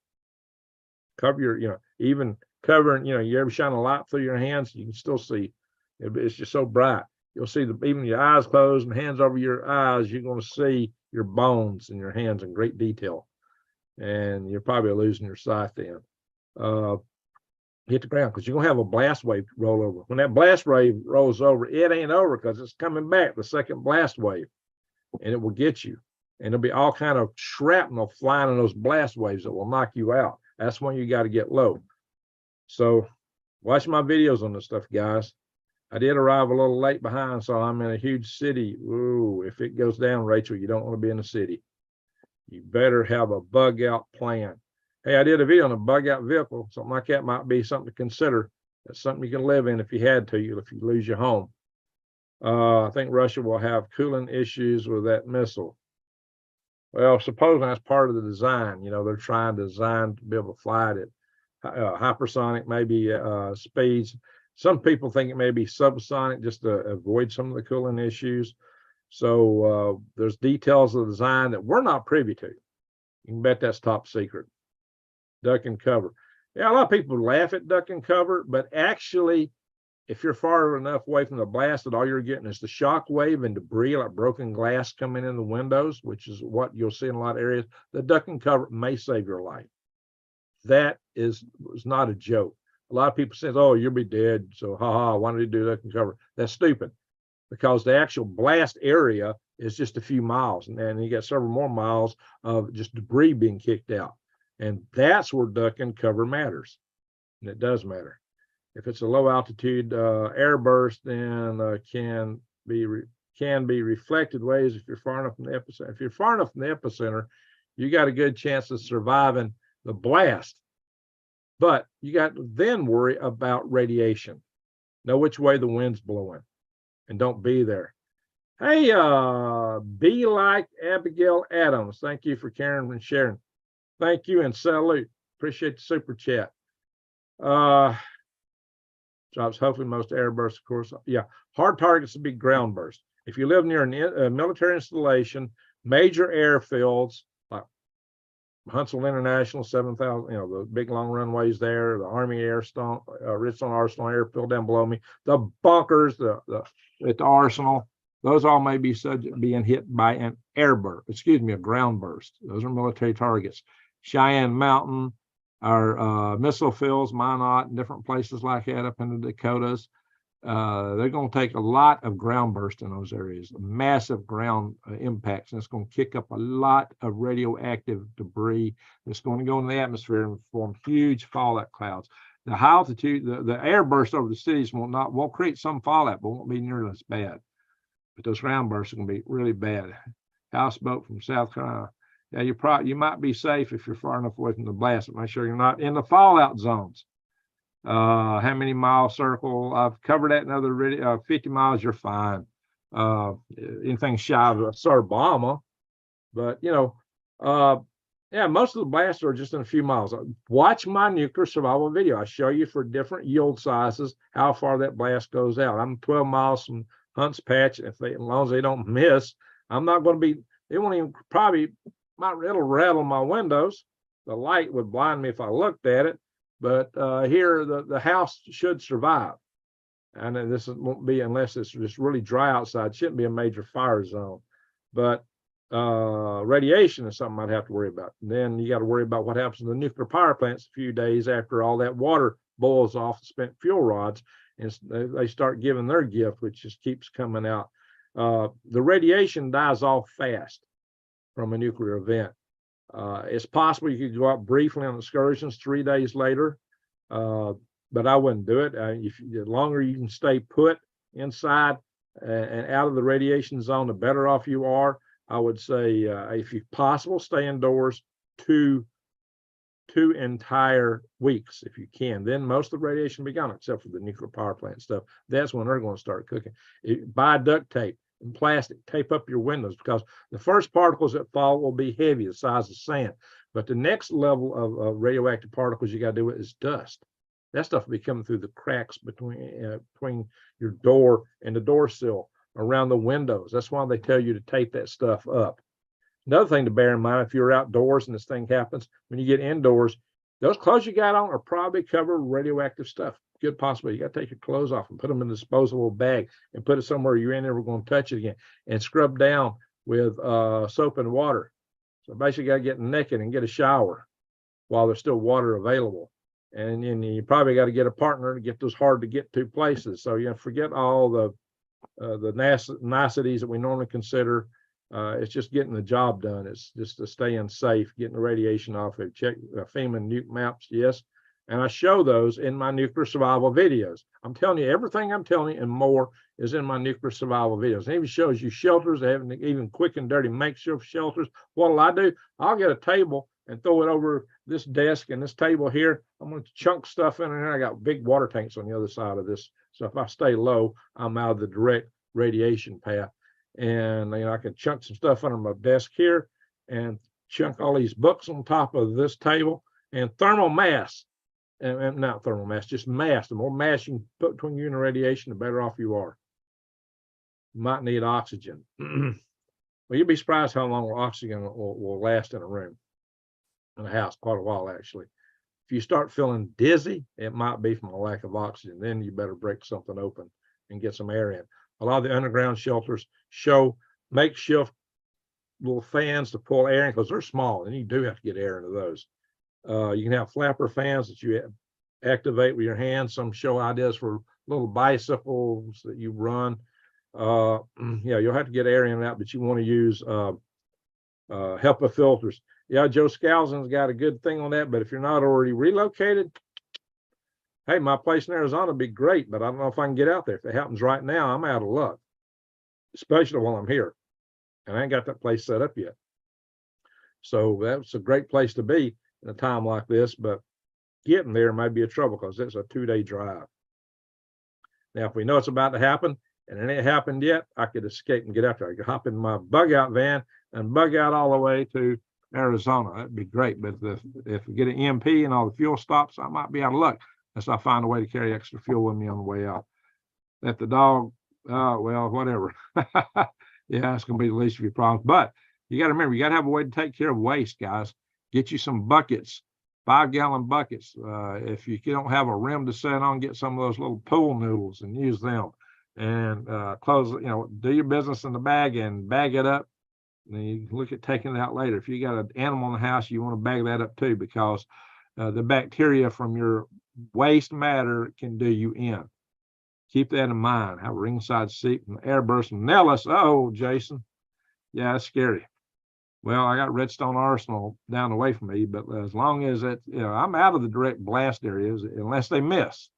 Cover your, even covering, you ever shine a light through your hands, you can still see. It's just so bright. You'll see even your eyes closed and hands over your eyes, you're going to see your bones in your hands in great detail. And you're probably losing your sight then. Hit the ground, because you're going to have a blast wave roll over. When that blast wave rolls over, it ain't over, because it's coming back, the second blast wave, and it will get you. And there'll be all kind of shrapnel flying in those blast waves that will knock you out. That's when you got to get low. So watch my videos on this stuff, guys. I did arrive a little late behind, so I'm in a huge city. Ooh, if it goes down, Rachel, you don't want to be in the city. You better have a bug out plan. Hey, I did a video on a bug out vehicle. Something like that might be something to consider. That's something you can live in if you had to, if you lose your home. I think Russia will have cooling issues with that missile. Well, supposing that's part of the design. They're trying to design to be able to fly it at hypersonic, maybe speeds. Some people think it may be subsonic, just to avoid some of the cooling issues. So there's details of the design that we're not privy to. You can bet that's top secret. Duck and cover. Yeah, a lot of people laugh at duck and cover, but actually, if you're far enough away from the blast that all you're getting is the shock wave and debris, like broken glass coming in the windows, which is what you'll see in a lot of areas, the duck and cover may save your life. That is not a joke. A lot of people say, oh, you'll be dead. So, why don't you do duck and cover? That's stupid, because the actual blast area is just a few miles, and then you got several more miles of just debris being kicked out. And that's where duck and cover matters. And it does matter. If it's a low altitude airburst, then can be reflected waves if you're far enough from the epicenter. If you're far enough from the epicenter, you got a good chance of surviving the blast. But you got to then worry about radiation. Know which way the wind's blowing, and don't be there. Hey, be like Abigail Adams. Thank you for caring and sharing. Thank you and salute. Appreciate the super chat. Drops hopefully most airbursts, of course. Yeah, hard targets to be ground burst. If you live near a military installation, major airfields, like Huntsville International, 7,000, the big long runways there, the Army Richland Arsenal Airfield down below me, the bunkers, at the Arsenal, those all may be subject to being hit by an a ground burst. Those are military targets. Cheyenne Mountain, our missile fields, Minot, and different places like that up in the Dakotas. They're going to take a lot of ground burst in those areas, massive ground impacts, and it's going to kick up a lot of radioactive debris that's going to go in the atmosphere and form huge fallout clouds. The high altitude, the air burst over the cities won't create some fallout, but won't be nearly as bad. But those ground bursts are going to be really bad. Houseboat from South Carolina. Yeah, you might be safe if you're far enough away from the blast, but make sure you're not in the fallout zones. How many mile circle? I've covered that in other 50 miles, you're fine. Anything shy of a Obama, but yeah, most of the blasts are just in a few miles. Watch my nuclear survival video. I show you for different yield sizes how far that blast goes out. I'm 12 miles from Hunts Patch. As long as they don't miss, I'm not going to be. It won't even it'll rattle my windows. The light would blind me if I looked at it. But here, the house should survive. And this won't be, unless it's just really dry outside, shouldn't be a major fire zone. But radiation is something I'd have to worry about. And then you got to worry about what happens in the nuclear power plants a few days after all that water boils off the spent fuel rods, and they start giving their gift, which just keeps coming out. The radiation dies off fast from a nuclear event. It's possible you could go out briefly on excursions 3 days later, but I wouldn't do it. The longer you can stay put inside and out of the radiation zone, the better off you are. I would say, if you possible, stay indoors two entire weeks if you can. Then most of the radiation will be gone, except for the nuclear power plant stuff. That's when they're going to start cooking. Buy duct tape and plastic, tape up your windows, because the first particles that fall will be heavy, the size of sand. But the next level of radioactive particles you got to do with is dust. That stuff will be coming through the cracks between your door and the door sill, around the windows. That's why they tell you to tape that stuff up. Another thing to bear in mind, if you're outdoors and this thing happens, when you get indoors, those clothes you got on are probably covered with radioactive stuff. Good possibility. You got to take your clothes off and put them in a disposable bag and put it somewhere you're never going to touch it again, and scrub down with soap and water. So basically, you got to get naked and get a shower while there's still water available. And then you probably got to get a partner to get those hard to get to places. So forget all the niceties that we normally consider. It's just getting the job done. It's just staying safe, getting the radiation off. I've checked FEMA nuke maps, yes, and I show those in my nuclear survival videos. I'm telling you, everything I'm telling you and more is in my nuclear survival videos. And even shows you shelters. They have even quick and dirty makeshift shelters. What'll I do? I'll get a table and throw it over this desk and this table here. I'm going to chunk stuff in there. I got big water tanks on the other side of this. So if I stay low, I'm out of the direct radiation path. And I can chunk some stuff under my desk here and chunk all these books on top of this table, and thermal mass, and not thermal mass, just mass. The more mass you can put between you and the radiation, the better off you are. You might need oxygen. Well, you'd be surprised how long oxygen will last in a room, in a house, quite a while actually. If you start feeling dizzy, it might be from a lack of oxygen. Then you better break something open and get some air in. A lot of the underground shelters show makeshift little fans to pull air in, because they're small and you do have to get air into those. You can have flapper fans that you activate with your hands. Some show ideas for little bicycles that you run. Yeah, you'll have to get air in and out, but you want to use HEPA filters. Yeah, Joe Scalzon's got a good thing on that, but if you're not already relocated, hey, my place in Arizona would be great, but I don't know if I can get out there. If it happens right now, I'm out of luck, especially while I'm here. And I ain't got that place set up yet. So that's a great place to be in a time like this, but getting there might be a trouble because it's a 2-day drive. Now, if we know it's about to happen and it ain't happened yet, I could escape and get out there. I could hop in my bug out van and bug out all the way to Arizona. That'd be great. But if we get an EMP and all the fuel stops, I might be out of luck. Unless I find a way to carry extra fuel with me on the way out. Let the dog, well, whatever. Yeah, it's going to be the least of your problems. But you got to remember, you got to have a way to take care of waste, guys. Get you some buckets, 5-gallon buckets. If you don't have a rim to sit on, get some of those little pool noodles and use them. And close, do your business in the bag and bag it up. And then you look at taking it out later. If you got an animal in the house, you want to bag that up too, because the bacteria from your waste matter can do you in. Keep that in mind. Have a ringside seat and airburst and Nellis. Oh, Jason. Yeah, that's scary. Well, I got Redstone Arsenal down the way from me, but as long as it, I'm out of the direct blast areas unless they miss.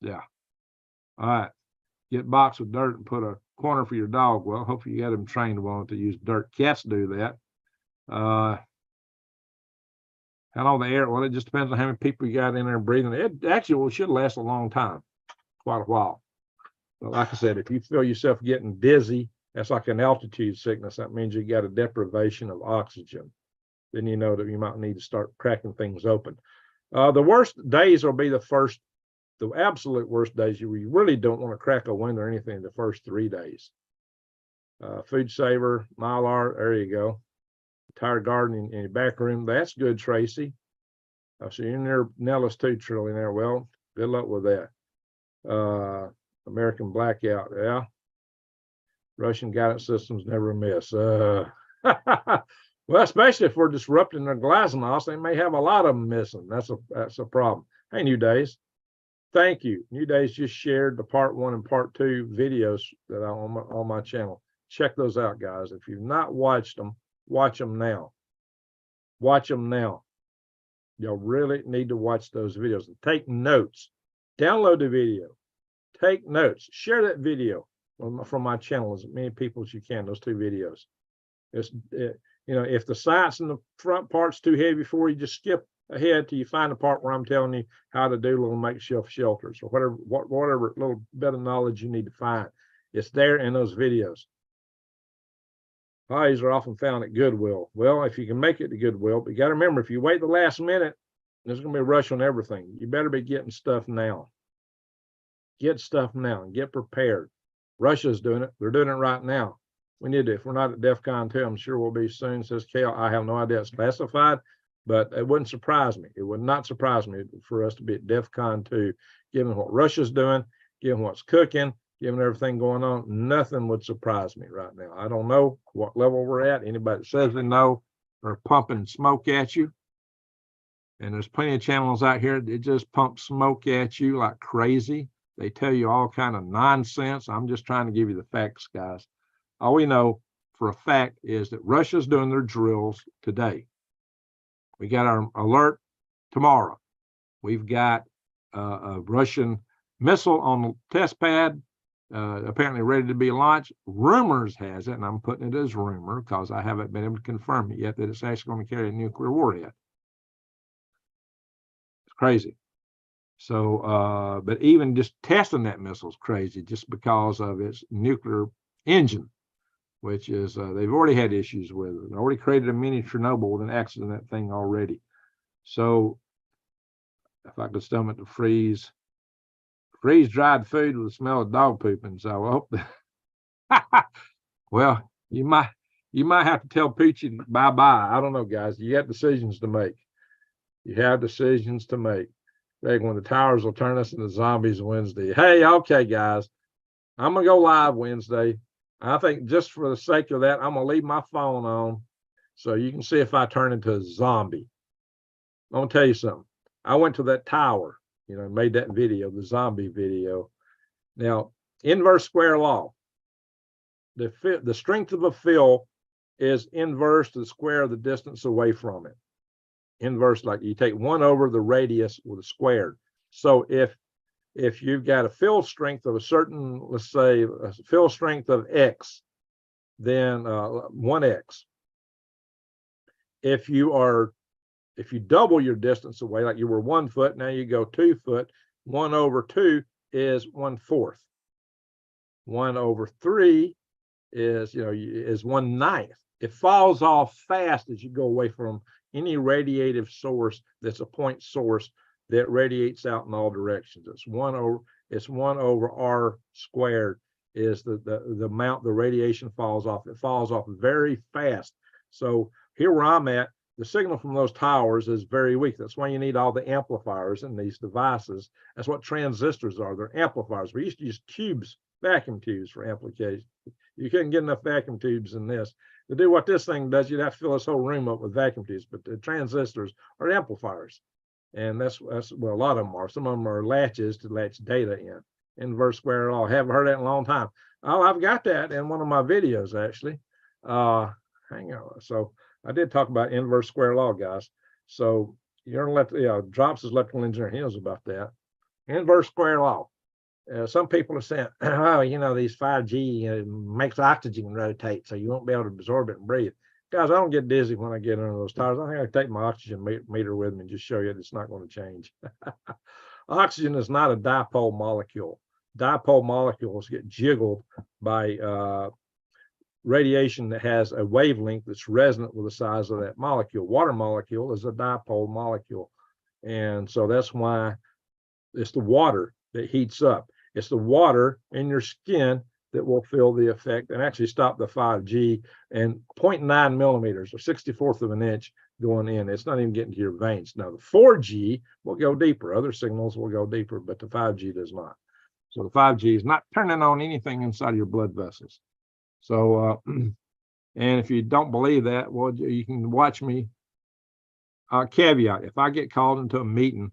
Yeah. All right. Get boxed with dirt and put a corner for your dog. Well, hopefully you got him trained well to use dirt. Cats do that. How long the air? Well, it just depends on how many people you got in there breathing. It actually should last a long time, quite a while. But like I said, if you feel yourself getting dizzy, that's like an altitude sickness. That means you got a deprivation of oxygen. Then you know that you might need to start cracking things open. The worst days will be the absolute worst days. You really don't want to crack a window or anything the first 3 days. Food Saver, Mylar, there you go. Entire garden in your back room. That's good, Tracy. So you're in there, Nellis too, trillionaire. Well, good luck with that. American Blackout, yeah. Russian guidance systems never miss. Well, especially if we're disrupting their glasnost, they may have a lot of them missing. That's a problem. Hey, New Days. Thank you. New Days just shared the part 1 and part 2 videos that are on my channel. Check those out, guys. If you've not watched them, watch them now. Watch them now. You'll really need to watch those videos and take notes. Download the video. Take notes. Share that video from my channel as many people as you can. Those 2 videos. If the science in the front part's too heavy for you, just skip ahead till you find the part where I'm telling you how to do little makeshift shelters or whatever little bit of knowledge you need to find. It's there in those videos. Pies are often found at Goodwill. Well, if you can make it to Goodwill, but you got to remember, if you wait the last minute, there's going to be a rush on everything. You better be getting stuff now. Get stuff now and get prepared. Russia's doing it. They're doing it right now. We need to, if we're not at DEF CON 2, I'm sure we'll be soon, says Kale. I have no idea it's classified, but it wouldn't surprise me. It would not surprise me for us to be at DEF CON 2, given what Russia's doing, given what's cooking, given everything going on. Nothing would surprise me right now. I don't know what level we're at. Anybody that says they know are pumping smoke at you. And there's plenty of channels out here that just pump smoke at you like crazy. They tell you all kind of nonsense. I'm just trying to give you the facts, guys. All we know for a fact is that Russia's doing their drills today. We got our alert tomorrow. We've got a Russian missile on the test pad, apparently ready to be launched. Rumors has it, and I'm putting it as rumor because I haven't been able to confirm it yet, that it's actually going to carry a nuclear warhead. It's crazy. So, but even just testing that missile is crazy just because of its nuclear engine, which is, they've already had issues with it. They already created a mini Chernobyl with an accident in that thing already. So if I could stomach to freeze dried food with the smell of dog poop, and so I hope that, well, you might have to tell Poochie bye-bye. I don't know, guys. You got decisions to make. You have decisions to make. Like when the towers will turn us into zombies Wednesday. Hey, okay, guys, I'm gonna go live Wednesday. I think just for the sake of that, I'm gonna leave my phone on so you can see if I turn into a zombie. I'm gonna tell you something. I went to that tower, made that video, the zombie video. Now, inverse square law. The strength of a fill is inverse to the square of the distance away from it. Inverse, like you take 1 over the radius with a squared. So if you've got a fill strength of a certain, let's say a fill strength of X, then 1X. If you double your distance away, like you were 1 foot, now you go 2 foot, 1 over 2 is 1/4. 1 over 3 is 1/9. It falls off fast as you go away from any radiative source that's a point source that radiates out in all directions. It's 1 over R squared is the amount the radiation falls off. It falls off very fast. So here where I'm at, the signal from those towers is very weak. That's why you need all the amplifiers in these devices. That's what transistors are. They're amplifiers. We used to use tubes, vacuum tubes for amplification. You couldn't get enough vacuum tubes in this. To do what this thing does, you'd have to fill this whole room up with vacuum tubes, but the transistors are amplifiers. And that's well, a lot of them are. Some of them are latches to latch data in. Inverse square law. Haven't heard that in a long time. Oh, I've got that in one of my videos, actually. Hang on. So I did talk about inverse square law, guys. So you're gonna let Drops is electrical engineer. He knows about that. Inverse square law. Some people are saying, oh, you know, these 5G makes oxygen rotate, so you won't be able to absorb it and breathe. Guys, I don't get dizzy when I get under those tires. I think I can take my oxygen meter with me and just show you it's not going to change. Oxygen is not a dipole molecule. Dipole molecules get jiggled by radiation that has a wavelength that's resonant with the size of that molecule. Water molecule is a dipole molecule. And so that's why it's the water that heats up. It's the water in your skin that will feel the effect and actually stop the 5G and 0.9 millimeters or 64th of an inch going in. It's not even getting to your veins. Now, the 4G will go deeper. Other signals will go deeper, but the 5G does not. So the 5G is not turning on anything inside of your blood vessels. So, and if you don't believe that, well, you can watch me. Caveat, if I get called into a meeting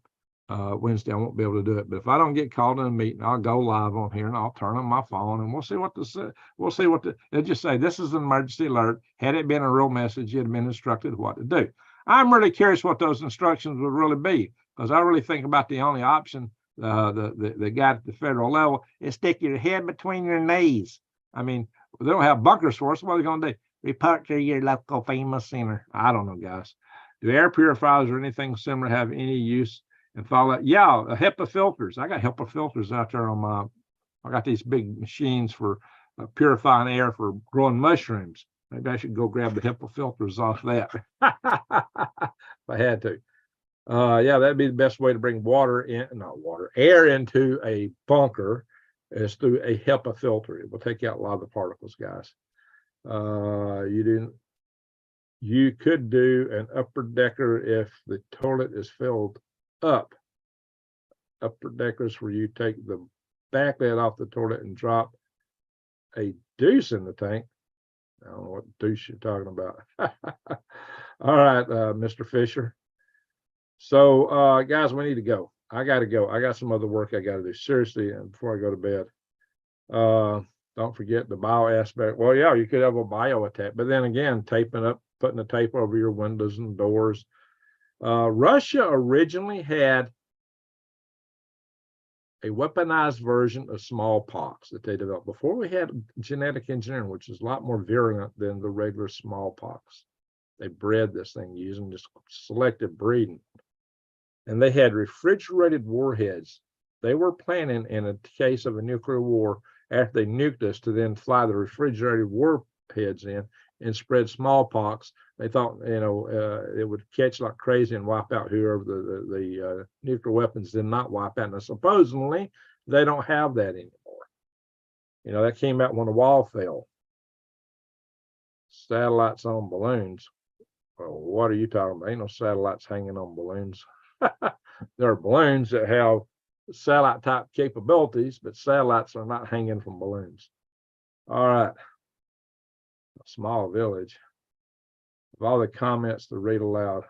Wednesday, I won't be able to do it. But if I don't get called in a meeting, I'll go live on here and I'll turn on my phone and we'll see what they'll just say. This is an emergency alert. Had it been a real message, you'd have been instructed what to do. I'm really curious what those instructions would really be, because I really think about the only option the guy at the federal level is stick your head between your knees. I mean, they don't have bunkers for us. What are they going to do? Report to your local FEMA center. I don't know, guys. Do air purifiers or anything similar have any use? And follow that? Yeah, HEPA filters. I got HEPA filters out there on my. I got these big machines for purifying air for growing mushrooms. Maybe I should go grab the HEPA filters off that if I had to. Yeah, that'd be the best way to bring air into a bunker is through a HEPA filter. It will take out a lot of the particles, guys. You could do an upper decker if the toilet is filled up. Upper deckers where you take the back lid off the toilet and drop a deuce in the tank. I don't know what deuce you're talking about. All right, Mr. Fisher. So, guys, we need to go. I got to go. I got some other work I got to do. Seriously, and before I go to bed. Don't forget the bio aspect. Well, yeah, you could have a bio attack, but then again, taping up, putting the tape over your windows and doors. Russia originally had a weaponized version of smallpox that they developed before we had genetic engineering, which is a lot more virulent than the regular smallpox. They bred this thing using just selective breeding. And they had refrigerated warheads. They were planning, in a case of a nuclear war, after they nuked us, to then fly the refrigerated warheads in and spread smallpox. They thought, it would catch like crazy and wipe out whoever the nuclear weapons did not wipe out. Now, supposedly, they don't have that anymore. That came out when the wall fell. Satellites on balloons. Well, what are you talking about? Ain't no satellites hanging on balloons. There are balloons that have satellite type capabilities, but satellites are not hanging from balloons. All right. A small village. Of all the comments to read aloud.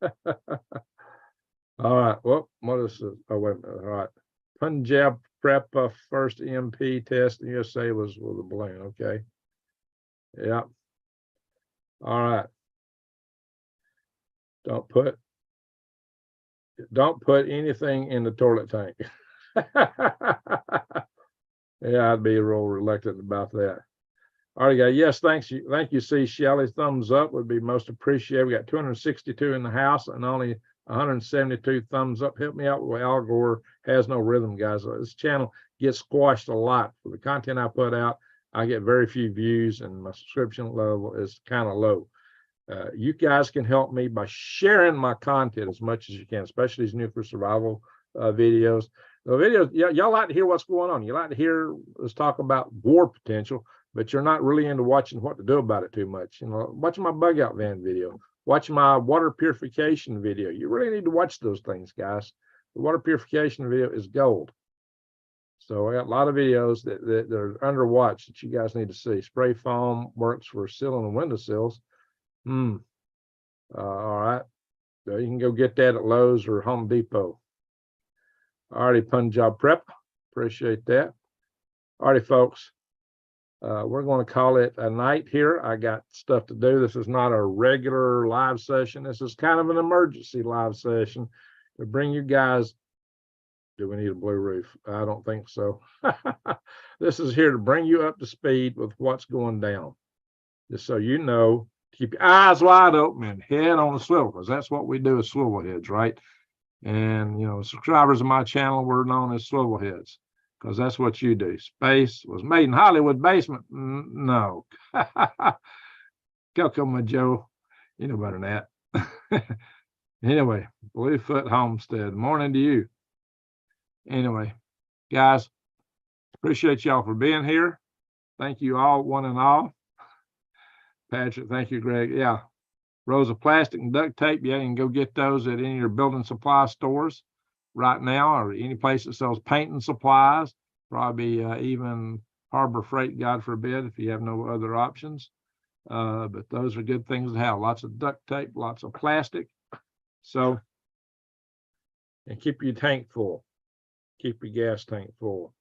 All right. Well, what is this? Oh, wait a minute. All right. Punjab prep first EMP test in USA was with a balloon. Okay. Yeah. All right. Don't put anything in the toilet tank. Yeah, I'd be real reluctant about that. All right, guys. Yes, thank you. See, Shelly, thumbs up would be most appreciated. We got 262 in the house and only 172 thumbs up. Help me out with Al Gore has no rhythm, guys. This channel gets squashed a lot for the content I put out. I get very few views, and my subscription level is kind of low. You guys can help me by sharing my content as much as you can, especially these nuclear survival videos. The videos, y'all like to hear what's going on. You like to hear us talk about war potential. but you're not really into watching what to do about it too much. You know, watching my bug out van video, watching my water purification video. You really need to watch those things, guys. The water purification video is gold. So I got a lot of videos that are under watch that you guys need to see. Spray foam works for sealing the windowsills. All right. So you can go get that at Lowe's or Home Depot. Alrighty, Punjab Prep. Appreciate that. Alrighty, folks. We're going to call it a night here. I got stuff to do. This is not a regular live session. This is kind of an emergency live session to bring you guys. Do we need a blue roof? I don't think so. This is here to bring you up to speed with what's going down. Just so you know, keep your eyes wide open and head on a swivel, because that's what we do as swivel heads, right? And, you know, subscribers of my channel, we're known as swivel heads, because that's what you do. Space was made in Hollywood basement. No. Coco Joe, you know better than that. Anyway, Bluefoot Homestead, morning to you. Anyway, guys, appreciate y'all for being here. Thank you all, one and all. Patrick, thank you, Greg. Yeah, rolls of plastic and duct tape. Yeah, you can go get those at any of your building supply stores right now, or any place that sells painting supplies. Probably even Harbor Freight, God forbid, if you have no other options. But those are good things to have. Lots of duct tape, lots of plastic. So, and keep your tank full. Keep your gas tank full.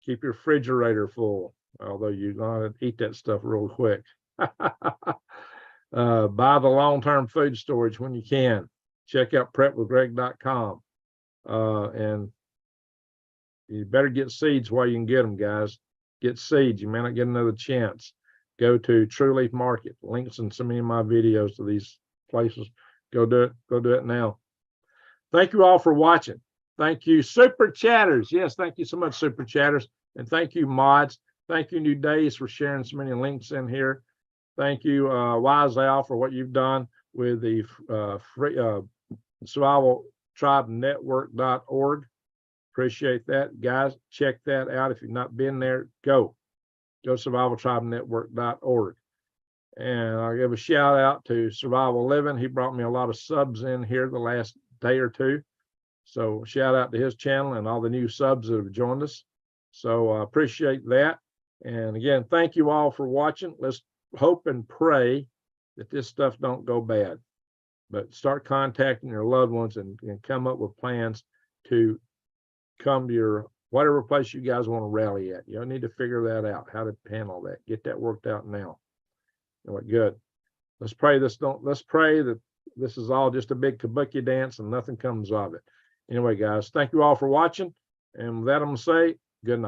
Keep your refrigerator full, although you're going to eat that stuff real quick. Buy the long-term food storage when you can. Check out prepwithgreg.com. And you better get seeds while you can get them, guys. Get seeds. You may not get another chance. Go to True Leaf Market. Links in so many of my videos to these places. Go do it. Go do it now. Thank you all for watching. Thank you, Super Chatters. Yes, thank you so much, Super Chatters. And thank you, mods. Thank you, New Days, for sharing so many links in here. Thank you, Wise Al, for what you've done with the Survival Tribe Network.org. Appreciate that, guys. Check that out. If you've not been there, go Survival Tribe Network.org. And I'll give a shout out to Survival Living. He brought me a lot of subs in here the last day or two. So shout out to his channel and all the new subs that have joined us. So I appreciate that. And again, thank you all for watching. Let's hope and pray that this stuff don't go bad. But start contacting your loved ones and come up with plans to come to your whatever place you guys want to rally at. You'll need to figure that out, how to handle that. Get that worked out now. Good. Let's pray that this is all just a big kabuki dance and nothing comes of it. Anyway, guys, thank you all for watching. And with that, I'm going to say good night.